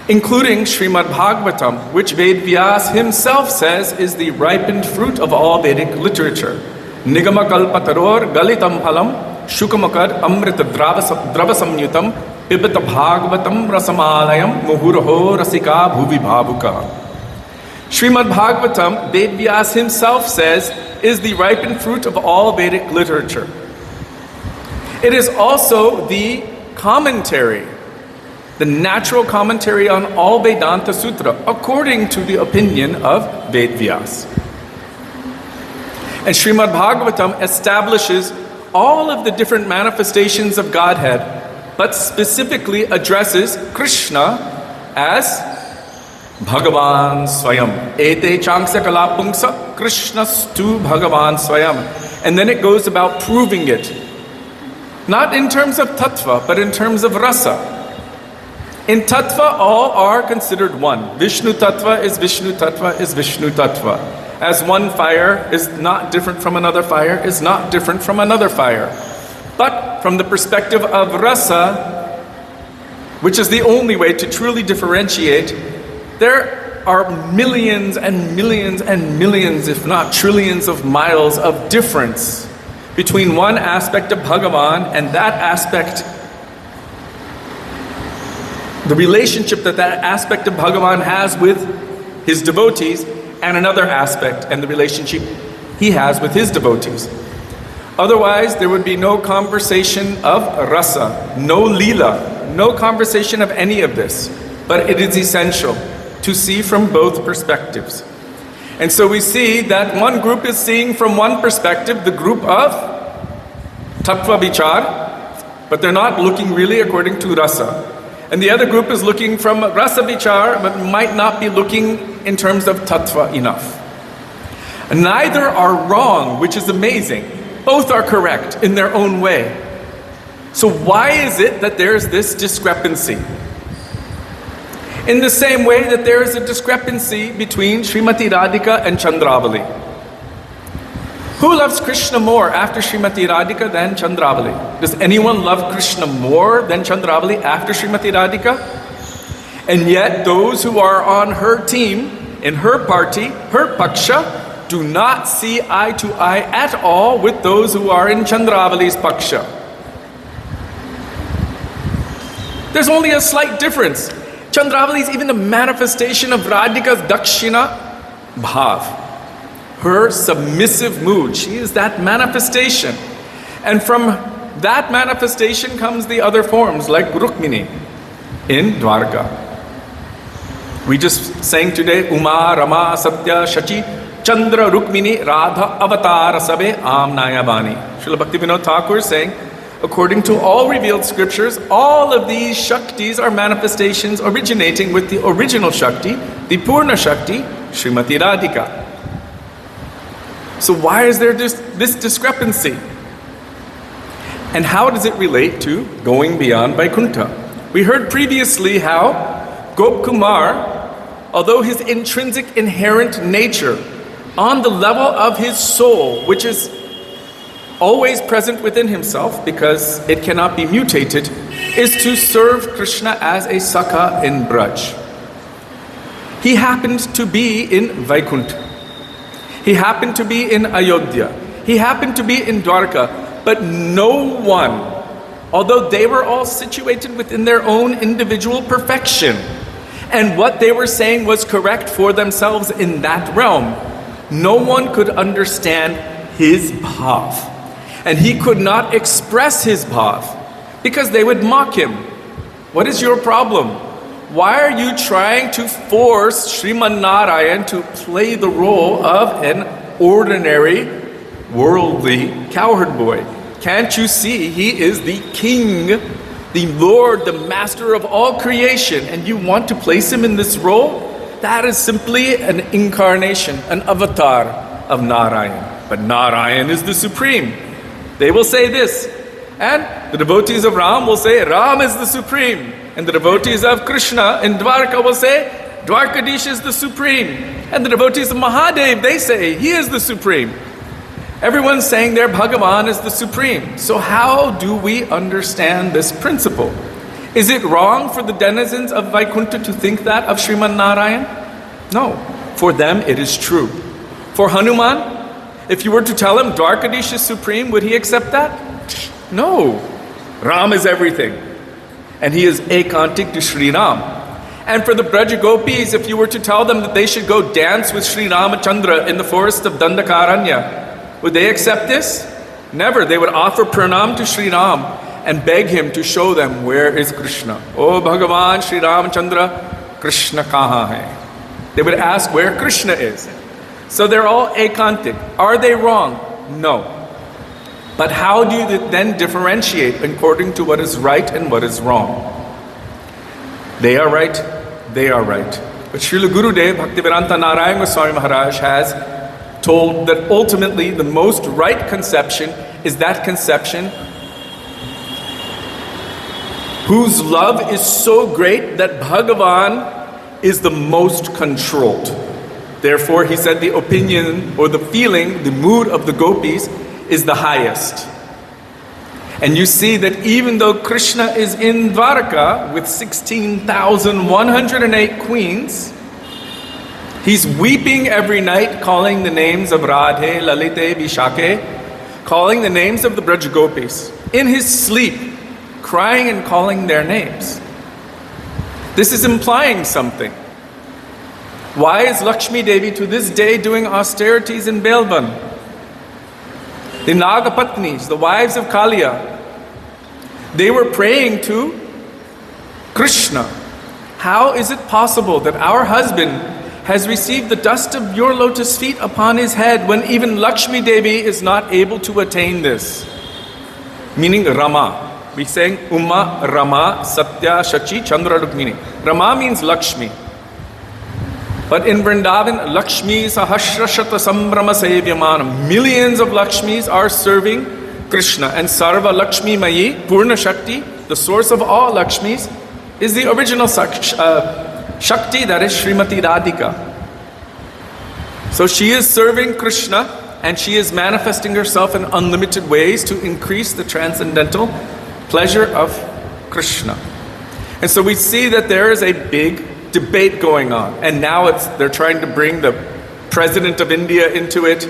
including Srimad Bhagavatam, which Ved Vyas himself says is the ripened fruit of all Vedic literature. Nigama kalpataror galitam phalam shukamakad amrita drava samyutam pibata bhagavatam rasamalayam muhuraho rasika bhuvi bhavuka. Srimad Bhagavatam, Ved Vyas himself says, is the ripened fruit of all Vedic literature. It is also the commentary, the natural commentary on all Vedanta Sutra, according to the opinion of Ved Vyas. And Srimad Bhagavatam establishes all of the different manifestations of Godhead, but specifically addresses Krishna as Bhagavan Swayam. Ete changsya kalapungsa Krishnastu Bhagavan Swayam. And then it goes about proving it. Not in terms of tattva, but in terms of rasa. In tattva, all are considered one. Vishnu tattva is Vishnu tattva is Vishnu tattva. As one fire is not different from another fire, is not different from another fire. But from the perspective of rasa, which is the only way to truly differentiate, there are millions and millions and millions, if not trillions of miles of difference between one aspect of Bhagavan and that aspect, the relationship that that aspect of Bhagavan has with his devotees, and another aspect and the relationship he has with his devotees. Otherwise, there would be no conversation of rasa, no lila, no conversation of any of this. But it is essential to see from both perspectives. And so we see that one group is seeing from one perspective, the group of tattva vichar, but they're not looking really according to rasa. And the other group is looking from rasa vichar, but might not be looking in terms of tattva enough. And neither are wrong, which is amazing. Both are correct in their own way. So why is it that there's this discrepancy? In the same way that there is a discrepancy between Srimati Radhika and Chandravali. Who loves Krishna more after Srimati Radhika than Chandravali? Does anyone love Krishna more than Chandravali after Srimati Radhika? And yet those who are on her team, in her party, her paksha, do not see eye to eye at all with those who are in Chandravali's paksha. There's only a slight difference. Chandravali is even a manifestation of Radhika's Dakshina Bhav. Her submissive mood. She is that manifestation. And from that manifestation comes the other forms like Rukmini in Dwarka. We just sang today, Uma, Rama, Satya, Shachi, Chandra, Rukmini, Radha, Avatar, Sabe, Amnaya Bani. Srila Bhaktivinoda Thakur is saying, according to all revealed scriptures, all of these Shaktis are manifestations originating with the original Shakti, the Purna Shakti, Srimati Radhika. So why is there this discrepancy? And how does it relate to going beyond Vaikuntha? We heard previously how Gop Kumar, although his intrinsic inherent nature, on the level of his soul, which is always present within himself because it cannot be mutated, is to serve Krishna as a Sakha in Braj. He happened to be in Vaikuntha. He happened to be in Ayodhya. He happened to be in Dwarka. But no one, although they were all situated within their own individual perfection, and what they were saying was correct for themselves in that realm, no one could understand his bhav. And he could not express his bhav because they would mock him. What is your problem? Why are you trying to force Sriman Narayan to play the role of an ordinary, worldly cowherd boy? Can't you see he is the king, the Lord, the master of all creation, and you want to place him in this role? That is simply an incarnation, an avatar of Narayan. But Narayan is the supreme. They will say this, and the devotees of Ram will say Ram is the supreme, and the devotees of Krishna in Dwarka will say Dwarkadish is the supreme, and the devotees of Mahadev, they say he is the supreme. Everyone's saying their Bhagavan is the supreme. So how do we understand this principle? Is it wrong for the denizens of Vaikuntha to think that of Sriman Narayan? No. For them it is true. For Hanuman, if you were to tell him Dwarkadish is supreme, would he accept that? No. Ram is everything. And he is Ekantik to Sri Ram. And for the Braja Gopis, if you were to tell them that they should go dance with Sri Ramachandra in the forest of Dandakaranya, would they accept this? Never. They would offer pranam to Sri Ram and beg him to show them where is Krishna. Oh Bhagavan Sri Ramachandra, Krishna kaha hai? They would ask where Krishna is. So they're all ekantik. Are they wrong? No. But how do you then differentiate according to what is right and what is wrong? They are right, they are right. But Srila Gurudev Bhaktivedanta Narayan Goswami Maharaj has told that ultimately the most right conception is that conception whose love is so great that Bhagavan is the most controlled. Therefore, he said the opinion or the feeling, the mood of the gopis is the highest. And you see that even though Krishna is in Dwarka with 16,108 queens, he's weeping every night, calling the names of Radhe, Lalite, Vishake, calling the names of the Braja Gopis. In his sleep, crying and calling their names. This is implying something. Why is Lakshmi Devi to this day doing austerities in Belvan? The Nagapatnis, the wives of Kaliya, they were praying to Krishna. How is it possible that our husband has received the dust of your lotus feet upon his head when even Lakshmi Devi is not able to attain this? Meaning Rama. We saying Uma, Rama, Satya, Shachi, Chandra, Rukmini. Rama means Lakshmi. But in Vrindavan, Lakshmi Sahasrashata Sambrama Sevyamanam. Millions of Lakshmis are serving Krishna. And Sarva Lakshmi Mayi, Purna Shakti, the source of all Lakshmis, is the original Shakti, that is Srimati Radhika. So she is serving Krishna and she is manifesting herself in unlimited ways to increase the transcendental pleasure of Krishna. And so we see that there is a big debate going on, and now they're trying to bring the President of India into it.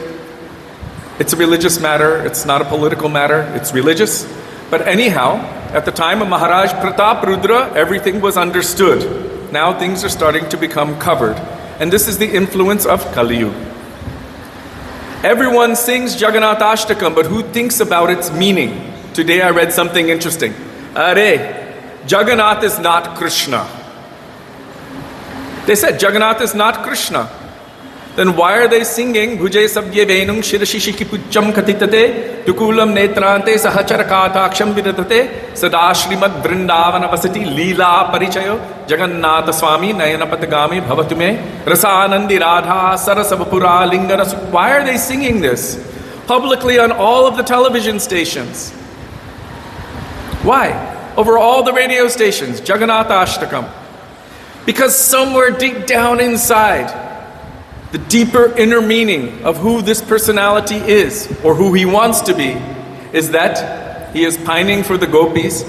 It's a religious matter, it's not a political matter, it's religious. But anyhow, at the time of Maharaj Pratap Rudra, everything was understood. Now things are starting to become covered. And this is the influence of Kali Yuga. Everyone sings Jagannath Ashtakam, but who thinks about its meaning? Today I read something interesting. Are, Jagannath is not Krishna. They said Jagannath is not Krishna. Then why are they singing Bhuje Sabye Venung Shirashishiki Pucham Katitate Tukulam Netrante Sahacharakataaksham Viratate Sada Shrimad Vrindavana Vasati Leela Parichayo Jagannatha Swami Nayanapatagami Bhavatume Rasanandi Radha Sarasavapura Lingarasu. Why are they singing this publicly on all of the television stations? Why? Over all the radio stations, Jagannath Ashtakam. Because somewhere deep down inside, the deeper inner meaning of who this personality is, or who he wants to be, is that he is pining for the gopis,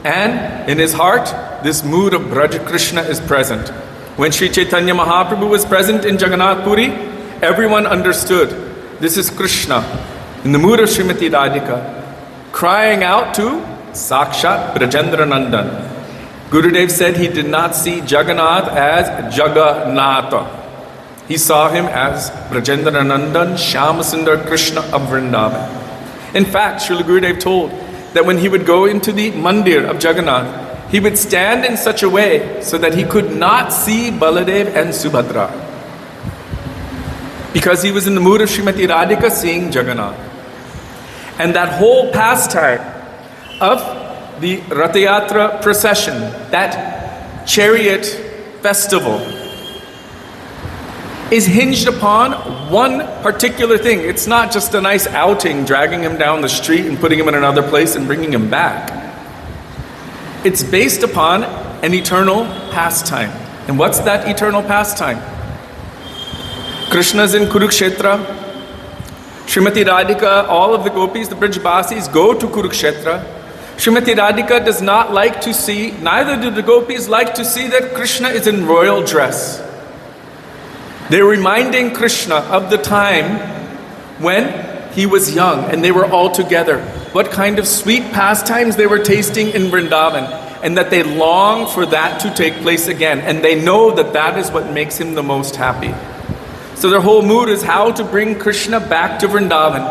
and in his heart, this mood of Braja Krishna is present. When Sri Chaitanya Mahaprabhu was present in Jagannath Puri, everyone understood this is Krishna, in the mood of Srimati Radhika, crying out to Sakshat Brajendra Nandan. Gurudev said he did not see Jagannath as Jagannatha. He saw him as Brajendra Nandan, Shyamasundar Krishna of Vrindavan. In fact, Srila Gurudev told that when he would go into the mandir of Jagannath, he would stand in such a way so that he could not see Baladev and Subhadra. Because he was in the mood of Srimati Radhika seeing Jagannath. And that whole pastime of the Rathayatra procession, that chariot festival, is hinged upon one particular thing. It's not just a nice outing, dragging him down the street and putting him in another place and bringing him back. It's based upon an eternal pastime. And what's that eternal pastime? Krishna's in Kurukshetra. Srimati Radhika, all of the gopis, the Brajbasis, go to Kurukshetra. Srimati Radhika does not like to see, neither do the gopis like to see that Krishna is in royal dress. They're reminding Krishna of the time when he was young and they were all together. What kind of sweet pastimes they were tasting in Vrindavan, and that they long for that to take place again. And they know that that is what makes him the most happy. So their whole mood is how to bring Krishna back to Vrindavan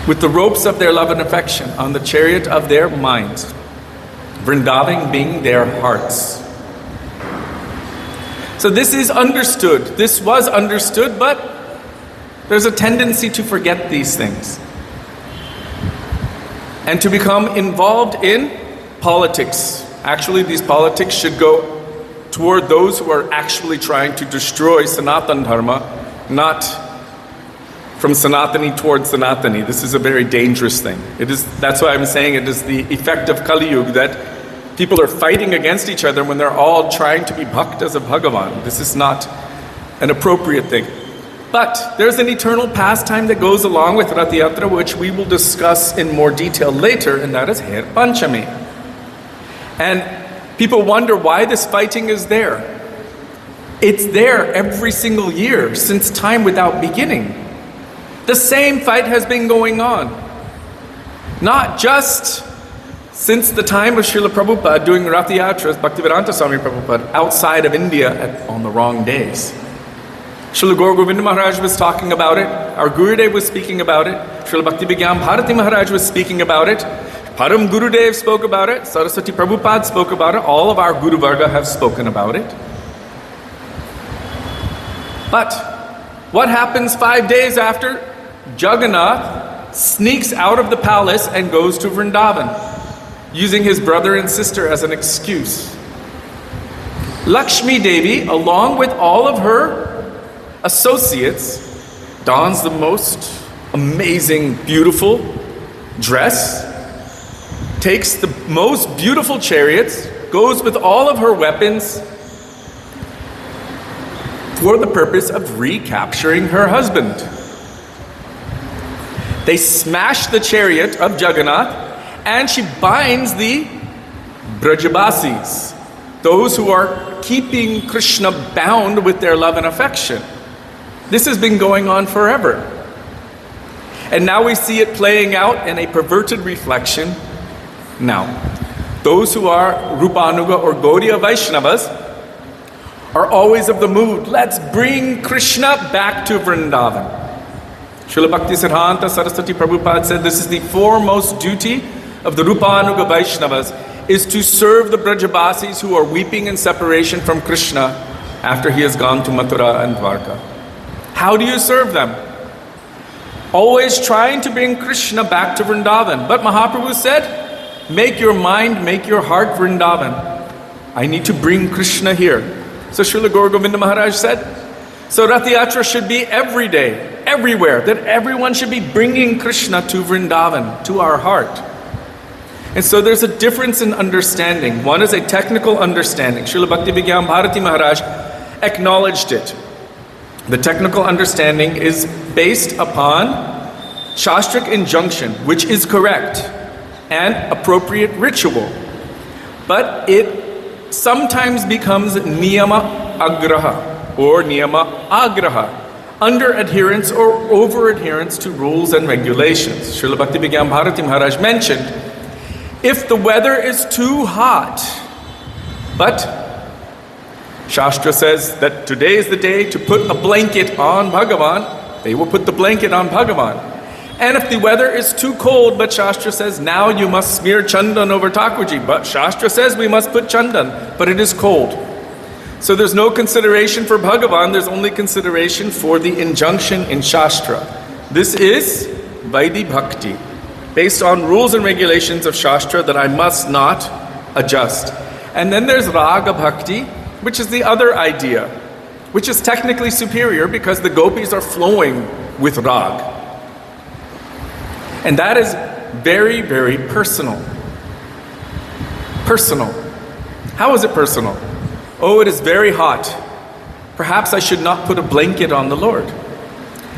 with the ropes of their love and affection on the chariot of their minds, Vrindavan being their hearts. So this is understood. This was understood, but there's a tendency to forget these things and to become involved in politics. Actually, these politics should go toward those who are actually trying to destroy Sanatan Dharma, not from Sanatani towards Sanatani. This is a very dangerous thing. That's why I'm saying it is the effect of Kali Yuga, that people are fighting against each other when they're all trying to be bhaktas of Bhagavan. This is not an appropriate thing. But there's an eternal pastime that goes along with Rath Yatra, which we will discuss in more detail later, and that is Her Panchami. And people wonder why this fighting is there. It's there every single year since time without beginning. The same fight has been going on. Not just since the time of Srila Prabhupada doing Rath Yatras, Bhaktivedanta Swami Prabhupada, outside of India on the wrong days. Srila Gaur Govinda Maharaj was talking about it. Our Gurudev was speaking about it. Srila Bhakti Vigyan Bharati Maharaj was speaking about it. Param Gurudev spoke about it. Saraswati Prabhupada spoke about it. All of our Guru Varga have spoken about it. But what happens 5 days after? Jagannath sneaks out of the palace and goes to Vrindavan, using his brother and sister as an excuse. Lakshmi Devi, along with all of her associates, dons the most amazing, beautiful dress, takes the most beautiful chariots, goes with all of her weapons for the purpose of recapturing her husband. They smash the chariot of Jagannath, and she binds the Brajabasis, those who are keeping Krishna bound with their love and affection. This has been going on forever. And now we see it playing out in a perverted reflection now. Those who are Rupanuga or Gaudiya Vaishnavas are always of the mood, let's bring Krishna back to Vrindavan. Srila Bhakti Siddhanta Saraswati Prabhupada said this is the foremost duty of the Rupanuga Vaishnavas, is to serve the Brajabasis who are weeping in separation from Krishna after he has gone to Mathura and Dwarka. How do you serve them? Always trying to bring Krishna back to Vrindavan. But Mahaprabhu said, make your mind, make your heart Vrindavan. I need to bring Krishna here. So Srila Gaur Govinda Maharaj said, so Rath Yatra should be every day, everywhere, that everyone should be bringing Krishna to Vrindavan, to our heart. And so there's a difference in understanding. One is a technical understanding. Srila Bhakti Vigyan Bharati Maharaj acknowledged it. The technical understanding is based upon Shastric injunction, which is correct, and appropriate ritual. But it sometimes becomes niyama agraha or niyama agraha, under adherence or over adherence to rules and regulations. Srila Bhakti Vigyan Bharati Maharaj mentioned, if the weather is too hot, but Shastra says that today is the day to put a blanket on Bhagavan, they will put the blanket on Bhagavan. And if the weather is too cold, but Shastra says now you must smear chandan over Thakurji, but Shastra says we must put chandan, but it is cold. So there's no consideration for Bhagavan, there's only consideration for the injunction in Shastra. This is Vaidhi Bhakti, based on rules and regulations of Shastra that I must not adjust. And then there's Raga Bhakti, which is the other idea, which is technically superior because the gopis are flowing with Rag. And that is very, very personal. Personal. How is it personal? Oh, it is very hot. Perhaps I should not put a blanket on the Lord.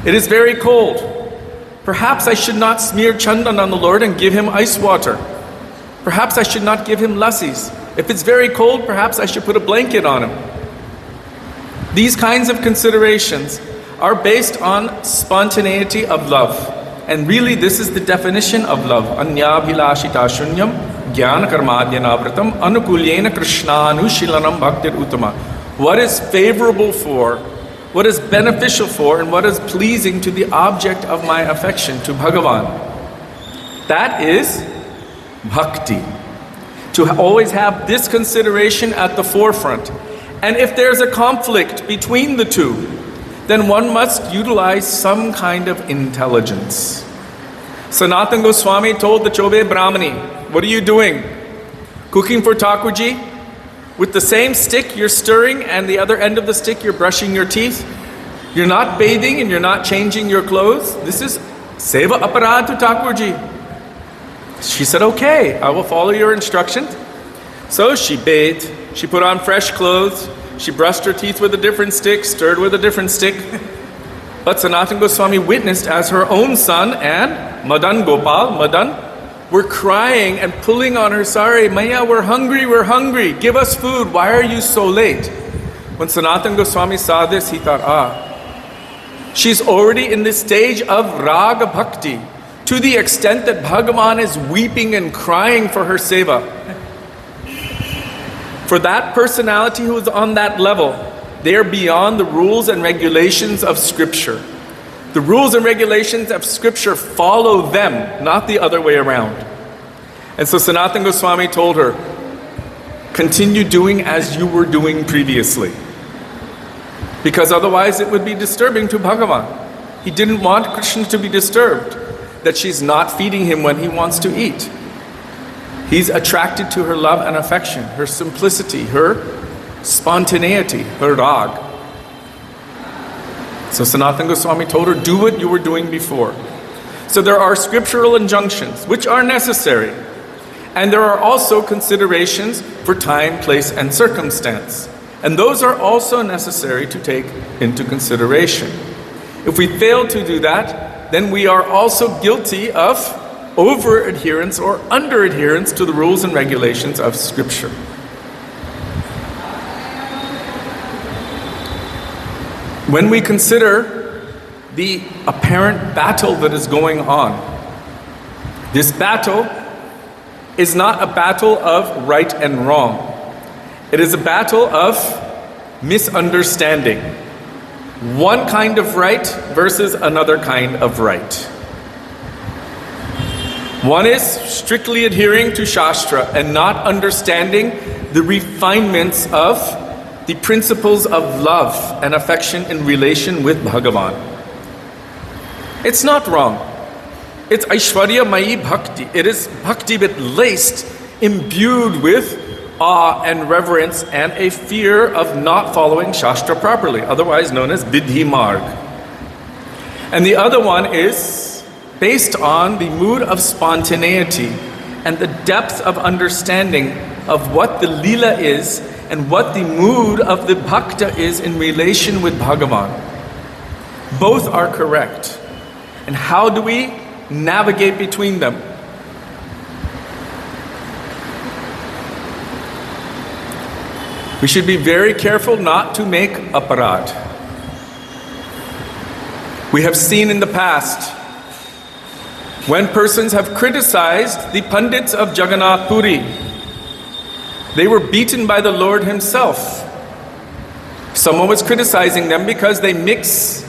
It is very cold. Perhaps I should not smear chandan on the Lord and give him ice water. Perhaps I should not give him lassis. If it's very cold, perhaps I should put a blanket on him. These kinds of considerations are based on spontaneity of love. And really, this is the definition of love. Anyabhilashita shunyam jnana karmadhyanavratam anukulyena krishnanushilanam bhaktir uttama. What is favorable for, what is beneficial for, and what is pleasing to the object of my affection, to Bhagavan. That is bhakti. To always have this consideration at the forefront. And if there's a conflict between the two, then one must utilize some kind of intelligence. Sanatana Goswami told the Chobe Brahmani, what are you doing? Cooking for Thakurji? With the same stick you're stirring and the other end of the stick you're brushing your teeth? You're not bathing and you're not changing your clothes? This is seva aparad to Thakurji. She said, okay, I will follow your instructions. So she bathed, she put on fresh clothes, she brushed her teeth with a different stick, stirred with a different stick. But Sanatana Goswami witnessed as her own son and Madan were crying and pulling on her sari. Maya, we're hungry, give us food, why are you so late? When Sanatana Goswami saw this, he thought, she's already in this stage of raga bhakti, to the extent that Bhagavan is weeping and crying for her seva. For that personality who is on that level, they are beyond the rules and regulations of Scripture. The rules and regulations of Scripture follow them, not the other way around. And so Sanatana Goswami told her, continue doing as you were doing previously. Because otherwise it would be disturbing to Bhagavan. He didn't want Krishna to be disturbed, that she's not feeding him when he wants to eat. He's attracted to her love and affection, her simplicity, her spontaneity, her rag. So Sanatana Goswami told her, do what you were doing before. So there are scriptural injunctions, which are necessary. And there are also considerations for time, place, and circumstance. And those are also necessary to take into consideration. If we fail to do that, then we are also guilty of over-adherence or under-adherence to the rules and regulations of Scripture. When we consider the apparent battle that is going on, this battle is not a battle of right and wrong. It is a battle of misunderstanding. One kind of right versus another kind of right. One is strictly adhering to Shastra and not understanding the refinements of the principles of love and affection in relation with Bhagavan. It's not wrong. It's Aishwarya Mayi Bhakti. It is bhakti with laced, imbued with awe and reverence and a fear of not following Shastra properly, otherwise known as Vidhi Marg. And the other one is based on the mood of spontaneity and the depth of understanding of what the Leela is and what the mood of the Bhakta is in relation with Bhagavan. Both are correct. And how do we navigate between them? We should be very careful not to make aparad. We have seen in the past when persons have criticized the Pandits of Jagannath Puri, they were beaten by the Lord himself. Someone was criticizing them because they mix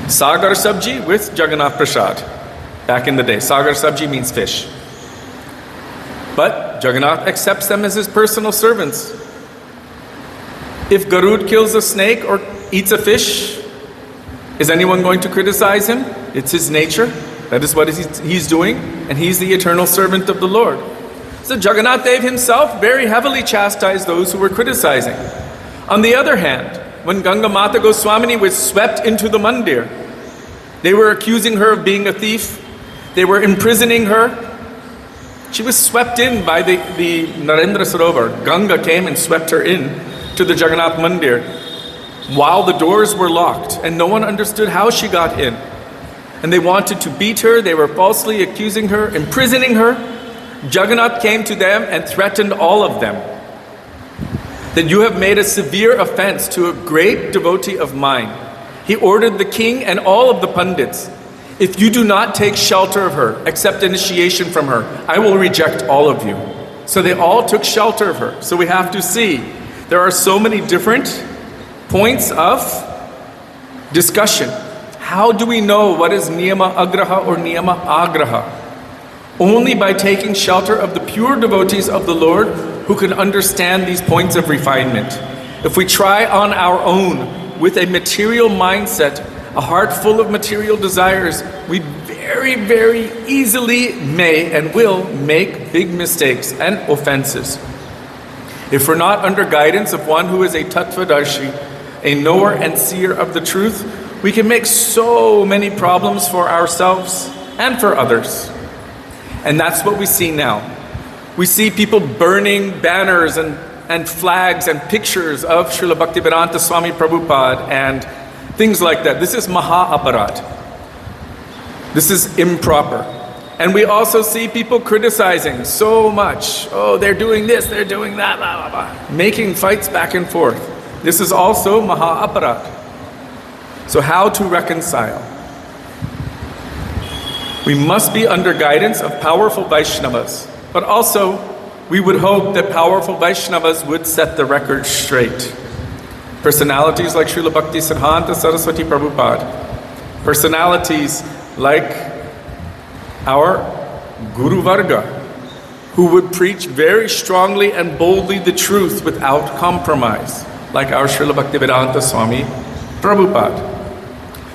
sagar sabji with Jagannath Prasad. Back in the day, sagar sabji means fish. But Jagannath accepts them as his personal servants. If Garud kills a snake or eats a fish, is anyone going to criticize him? It's his nature. That is what he's doing, and he's the eternal servant of the Lord. So Jagannath Dev himself very heavily chastised those who were criticizing. On the other hand, when Ganga Mata Goswamini was swept into the mandir, they were accusing her of being a thief. They were imprisoning her. She was swept in by the Narendra Sarovar. Ganga came and swept her in to the Jagannath Mandir while the doors were locked and no one understood how she got in. And they wanted to beat her, they were falsely accusing her, imprisoning her. Jagannath came to them and threatened all of them that you have made a severe offense to a great devotee of mine. He ordered the king and all of the Pandits, if you do not take shelter of her, accept initiation from her, I will reject all of you. So they all took shelter of her. So we have to see, there are so many different points of discussion. How do we know what is niyama agraha or niyama agraha? Only by taking shelter of the pure devotees of the Lord who can understand these points of refinement. If we try on our own with a material mindset, a heart full of material desires, we very, very easily may and will make big mistakes and offenses. If we're not under guidance of one who is a tattvadarshi, a knower and seer of the truth, we can make so many problems for ourselves and for others. And that's what we see now. We see people burning banners and flags and pictures of Srila Bhaktivedanta Swami Prabhupada and things like that. This is maha-aparat. This is improper. And we also see people criticizing so much. Oh, they're doing this, they're doing that, blah, blah, blah. Making fights back and forth. This is also maha-aparat. So how to reconcile? We must be under guidance of powerful Vaishnavas. But also, we would hope that powerful Vaishnavas would set the record straight. Personalities like Srila Bhakti Siddhanta Saraswati Prabhupada. Personalities like our Guru Varga, who would preach very strongly and boldly the truth without compromise, like our Srila Bhaktivedanta Swami Prabhupada.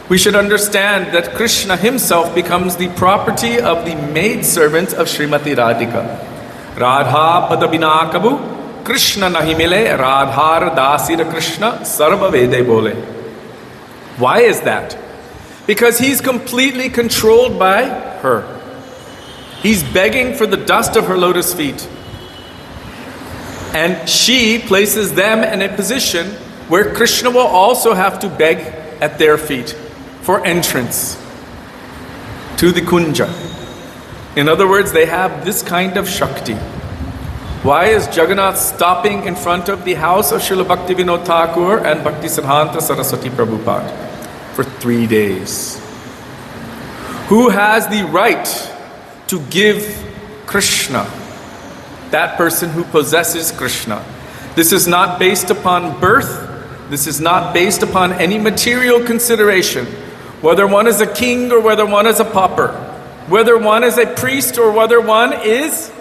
We should understand that Krishna himself becomes the property of the maidservants of Srimati Radhika. Radha padabina kabu, Krishna nahi mile, Radhar dasira Krishna, sarva vede bole. Why is that? Because he's completely controlled by her. He's begging for the dust of her lotus feet. And she places them in a position where Krishna will also have to beg at their feet for entrance to the kunja. In other words, they have this kind of shakti. Why is Jagannath stopping in front of the house of Srila Bhaktivinoda Thakur and Bhakti Siddhanta Saraswati Prabhupada for 3 days? Who has the right to give Krishna? That person who possesses Krishna. This is not based upon birth. This is not based upon any material consideration. Whether one is a king or whether one is a pauper, whether one is a priest or whether one is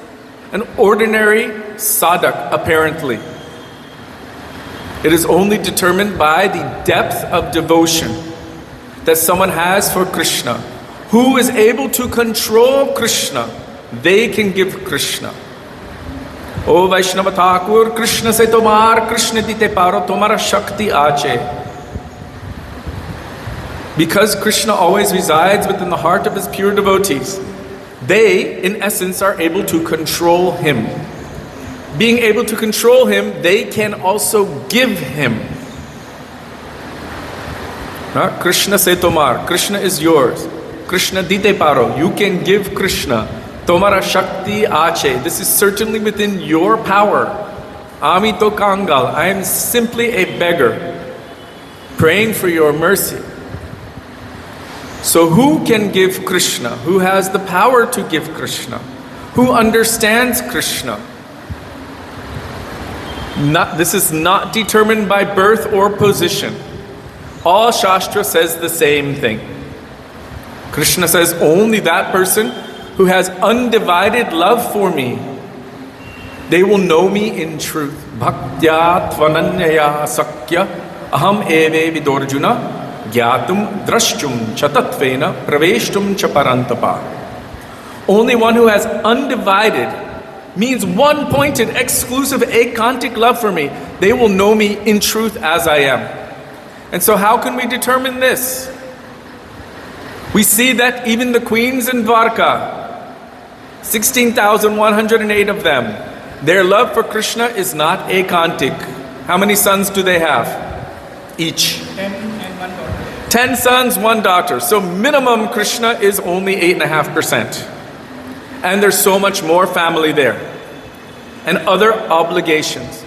an ordinary sadhak, apparently. It is only determined by the depth of devotion that someone has for Krishna. Who is able to control Krishna, they can give Krishna. O Vaishnava Thakur, Krishna se tomar, Krishna dite paro, tomara shakti aache. Because Krishna always resides within the heart of his pure devotees, they, in essence, are able to control him. Being able to control him, they can also give him. Krishna se tomar, Krishna is yours. Krishna dite paro, you can give Krishna. Tomara shakti aache, this is certainly within your power. Ami to kangal, I am simply a beggar, praying for your mercy. So who can give Krishna? Who has the power to give Krishna? Who understands Krishna? This is not determined by birth or position. All Shastra says the same thing. Krishna says only that person who has undivided love for me, they will know me in truth. Bhaktya tvananyaya sakya aham eve vidorjuna Gyatum drashchum chatatvena praveshtum chaparantapa. Only one who has undivided, means one-pointed, exclusive, ekantic love for me, they will know me in truth as I am. And so how can we determine this? We see that even the queens in Dwarka, 16,108 of them, their love for Krishna is not ekantic. How many sons do they have? Each. 10 and 1 daughter. 10 sons, 1 daughter. So minimum Krishna is only 8.5%. And there's so much more family there. And other obligations.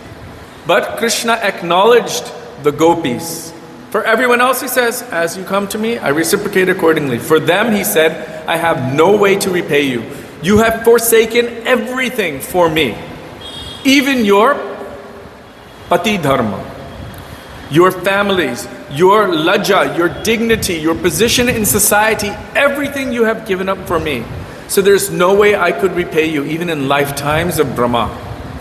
But Krishna acknowledged the gopis. For everyone else, he says, as you come to me, I reciprocate accordingly. For them, he said, I have no way to repay you. You have forsaken everything for me. Even your pati dharma, your families, your laja, your dignity, your position in society, everything you have given up for me. So there's no way I could repay you, even in lifetimes of Brahma.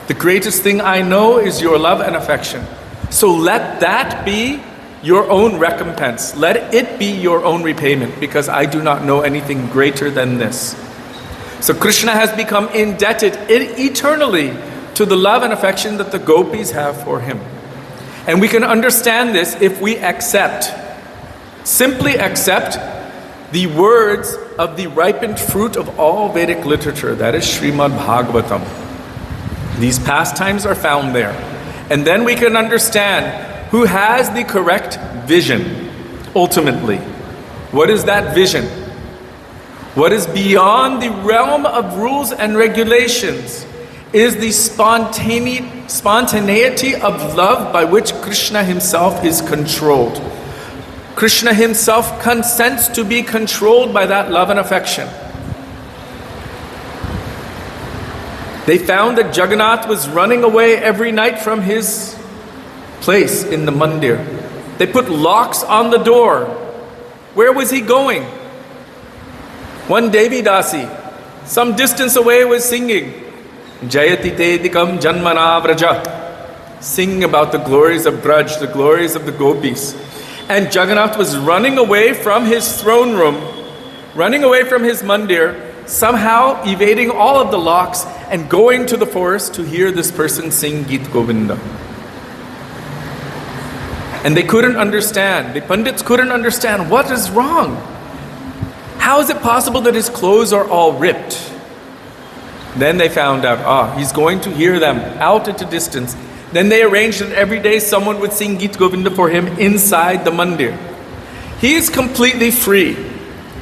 The greatest thing I know is your love and affection. So let that be your own recompense. Let it be your own repayment, because I do not know anything greater than this. So Krishna has become indebted eternally to the love and affection that the gopis have for him. And we can understand this if we simply accept the words of the ripened fruit of all Vedic literature, that is Srimad Bhagavatam. These pastimes are found there. And then we can understand who has the correct vision, ultimately. What is that vision? What is beyond the realm of rules and regulations is the spontaneity of love by which Krishna himself is controlled. Krishna himself consents to be controlled by that love and affection. They found that Jagannath was running away every night from his place in the mandir. They put locks on the door. Where was he going? One Devi Dasi, some distance away, was singing, Jayati Tedikam Janmana Vraja. Singing about the glories of Braj, the glories of the gopis. And Jagannath was running away from his throne room, running away from his mandir, somehow evading all of the locks and going to the forest to hear this person sing Geet Govinda. And they couldn't understand, the Pandits couldn't understand what is wrong. How is it possible that his clothes are all ripped? Then they found out, he's going to hear them out at a distance. Then they arranged that every day someone would sing Geet Govinda for him inside the mandir. He is completely free.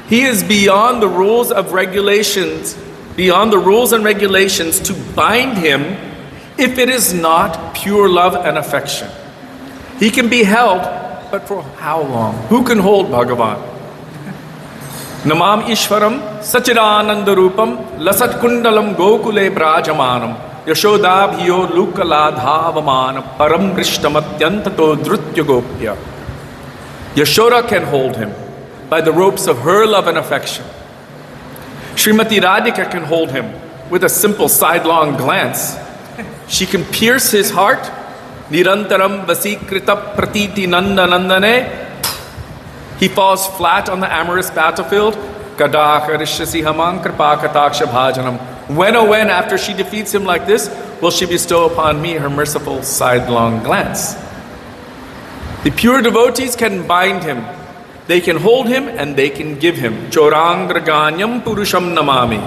He is beyond the rules of regulations, beyond the rules and regulations to bind him if it is not pure love and affection. He can be held, but for how long? Who can hold Bhagavan? Namam Ishwaram Sachidananda Rupam Lasat Kundalam Gokule Brajamanam Yashodabhiyo Lukaladhavamanam Param Rishtamattyantato Drutya Gopya. Yashoda can hold him by the ropes of her love and affection. Srimati Radhika can hold him with a simple sidelong glance. She can pierce his heart. Nirantaram Vasikrita Pratiti Nanda Nandane. He falls flat on the amorous battlefield. When, oh when, after she defeats him like this, will she bestow upon me her merciful sidelong glance? The pure devotees can bind him. They can hold him and they can give him. Chorangraganyam Purusham Namami.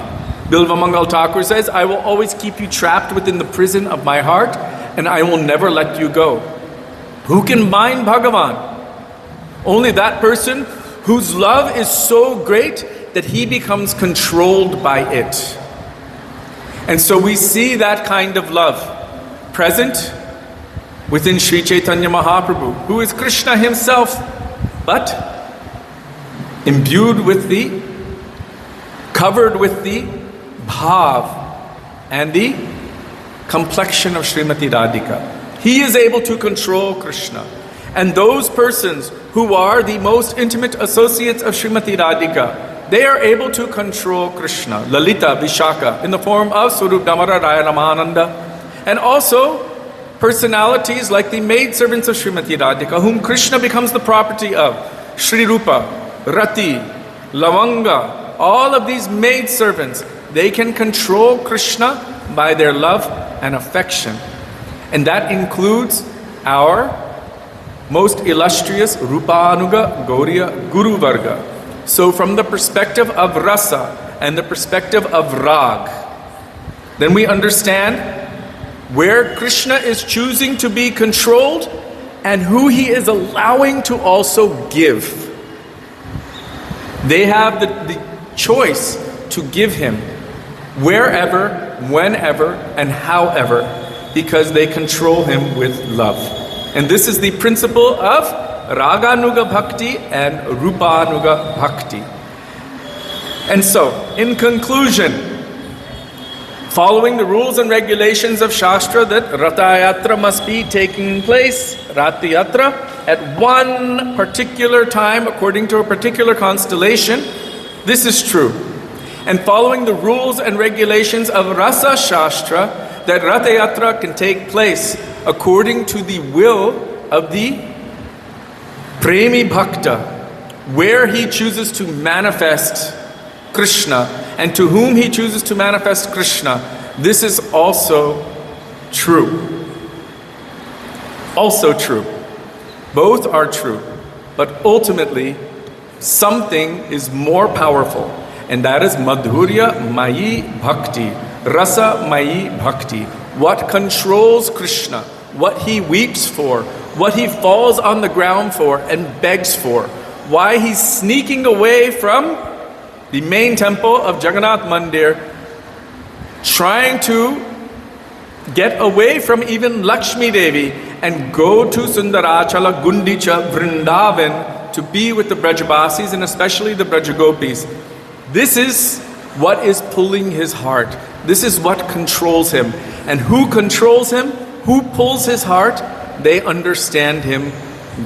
Bilva Mangal Thakur says, I will always keep you trapped within the prison of my heart and I will never let you go. Who can bind Bhagavan? Only that person whose love is so great that he becomes controlled by it. And so we see that kind of love present within Sri Chaitanya Mahaprabhu, who is Krishna himself, but imbued with the, covered with the bhav and the complexion of Srimati Radhika. He is able to control Krishna. And those persons who are the most intimate associates of Srimati Radhika, they are able to control Krishna, Lalita, Vishaka, in the form of Swarup Damara Raya Ramananda, and also personalities like the maidservants of Srimati Radhika, whom Krishna becomes the property of. Sri Rupa, Rati, Lavanga, all of these maidservants, they can control Krishna by their love and affection. And that includes our most illustrious Rupanuga Gauriya Guru Varga. So from the perspective of rasa and the perspective of rag, then we understand where Krishna is choosing to be controlled and who he is allowing to also give. They have the choice to give him wherever, whenever, and however, because they control him with love. And this is the principle of Raganuga Bhakti and Rupanuga Bhakti. And so, in conclusion, following the rules and regulations of Shastra that Ratha Yatra must be taking place, Ratha Yatra, at one particular time according to a particular constellation, this is true. And following the rules and regulations of Rasa Shastra, that Ratha Yatra can take place according to the will of the Premi Bhakta, where he chooses to manifest Krishna and to whom he chooses to manifest Krishna. This is also true. Also true. Both are true. But ultimately, something is more powerful, and that is Madhurya Mayi Bhakti, Rasa Mayi Bhakti. What controls Krishna, what he weeps for, what he falls on the ground for and begs for, why he's sneaking away from the main temple of Jagannath Mandir, trying to get away from even Lakshmi Devi and go to Sundarachala, Gundicha, Vrindavan to be with the Brajabasis and especially the Brajagopis. This is what is pulling his heart. This is what controls him. And who controls him? Who pulls his heart? They understand him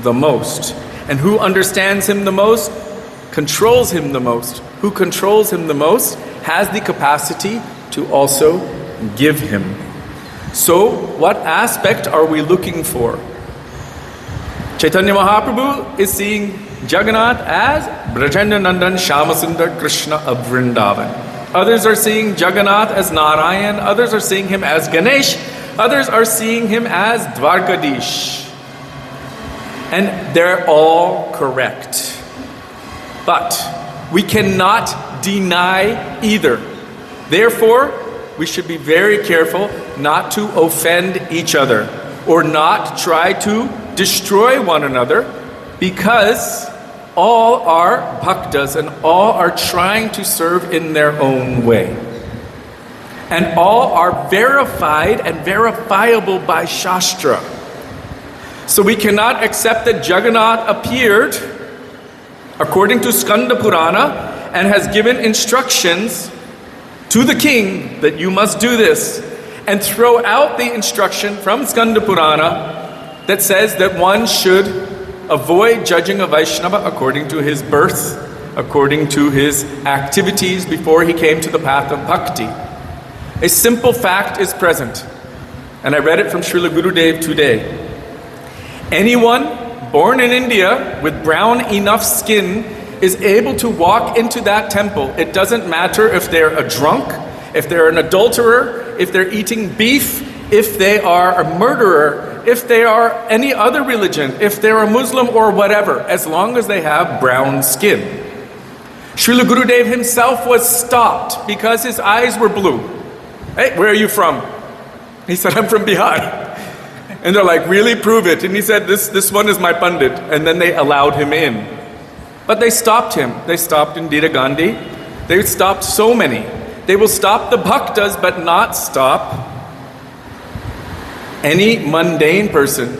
the most. And who understands him the most? Controls him the most. Who controls him the most has the capacity to also give him. So, what aspect are we looking for? Chaitanya Mahaprabhu is seeing Jagannath as Brajendra Nandan Shyamasundar Krishna of Vrindavan. Others are seeing Jagannath as Narayan. Others are seeing him as Ganesh. Others are seeing him as Dwarkadish. And they're all correct. But we cannot deny either. Therefore, we should be very careful not to offend each other or not try to destroy one another, because all are bhaktas and all are trying to serve in their own way. And all are verified and verifiable by Shastra. So we cannot accept that Jagannath appeared according to Skanda Purana and has given instructions to the king that you must do this, and throw out the instruction from Skanda Purana that says that one should avoid judging a Vaishnava according to his birth, according to his activities before he came to the path of bhakti. A simple fact is present, and I read it from Srila Gurudev today. Anyone born in India with brown enough skin is able to walk into that temple. It doesn't matter if they're a drunk, if they're an adulterer, if they're eating beef, if they are a murderer, if they are any other religion, if they're a Muslim or whatever, as long as they have brown skin. Srila Gurudev himself was stopped because his eyes were blue. Hey, where are you from? He said, I'm from Bihar. And they're like, really? Prove it. And he said, this one is my Pandit. And then they allowed him in. But they stopped him. They stopped Indira Gandhi. They stopped so many. They will stop the bhaktas, but not stop any mundane person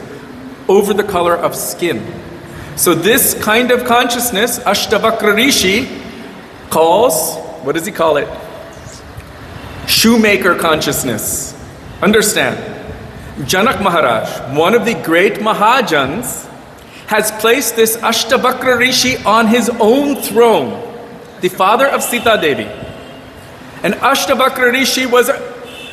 over the color of skin. So this kind of consciousness, Ashtavakra Rishi calls, what does he call it? Shoemaker consciousness. Understand, Janak Maharaj, one of the great Mahajans, has placed this Ashtavakra Rishi on his own throne, the father of Sita Devi. And Ashtavakra Rishi was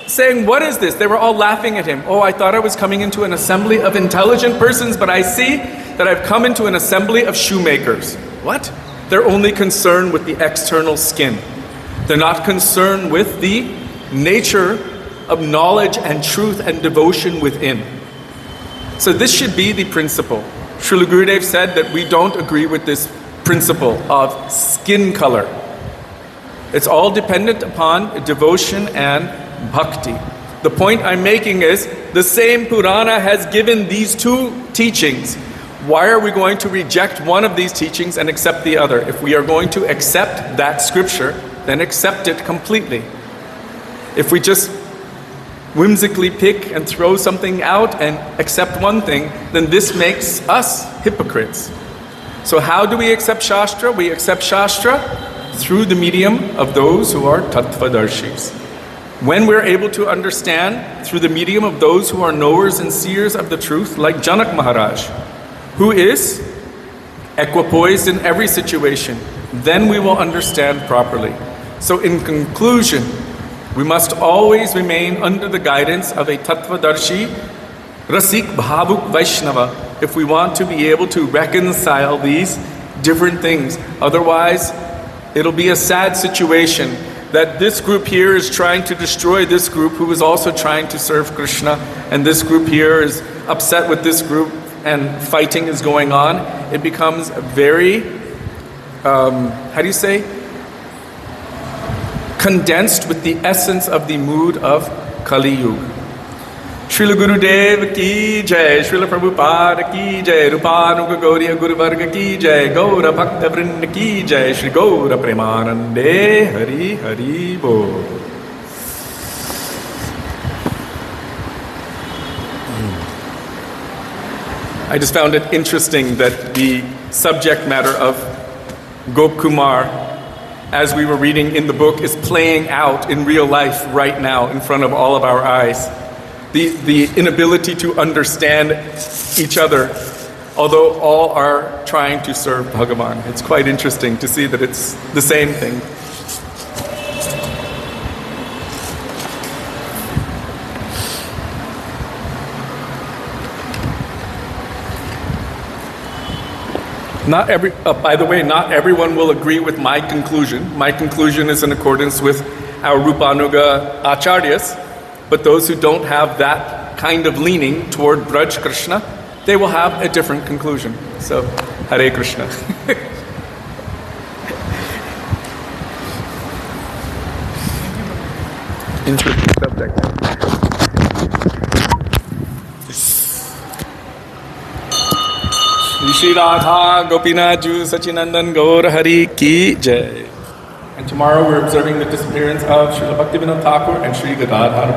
saying, what is this? They were all laughing at him. Oh, I thought I was coming into an assembly of intelligent persons, but I see that I've come into an assembly of shoemakers. What? They're only concerned with the external skin. They're not concerned with the nature of knowledge and truth and devotion within. So this should be the principle. Srila Gurudev said that we don't agree with this principle of skin color. It's all dependent upon devotion and bhakti. The point I'm making is the same Purana has given these two teachings. Why are we going to reject one of these teachings and accept the other? If we are going to accept that scripture, then accept it completely. If we just whimsically pick and throw something out and accept one thing, then this makes us hypocrites. So how do we accept Shastra? We accept Shastra through the medium of those who are Tattvadarshis. When we're able to understand through the medium of those who are knowers and seers of the truth, like Janak Maharaj, who is equipoised in every situation, then we will understand properly. So in conclusion, we must always remain under the guidance of a Tattvadarshi, Rasik Bhavuk Vaishnava, if we want to be able to reconcile these different things. Otherwise, it'll be a sad situation that this group here is trying to destroy this group who is also trying to serve Krishna, and this group here is upset with this group and fighting is going on. It becomes very, condensed with the essence of the mood of Kali Yuga. Srila Gurudev ki jai, Srila Prabhupada ki jai, Rupanuga Gauriya Guru Varga ki jai, Gaura Bhakta Vrinda ki jai, Shri Gaura Premanande, Hari Hari Bol. I just found it interesting that the subject matter of Gop Kumar, as we were reading in the book, is playing out in real life right now in front of all of our eyes. The inability to understand each other, although all are trying to serve Bhagavan. It's quite interesting to see that it's the same thing. By the way, not everyone will agree with my conclusion. My conclusion is in accordance with our Rupanuga Acharyas, but those who don't have that kind of leaning toward Braj Krishna, they will have a different conclusion. So, Hare Krishna. Interesting subject. Shri Radha Gopinath Ju Sachinandan Gaur Hari Ki Jai. And tomorrow we're observing the disappearance of Srila Bhaktivinoda Thakur and Sri Gadadhar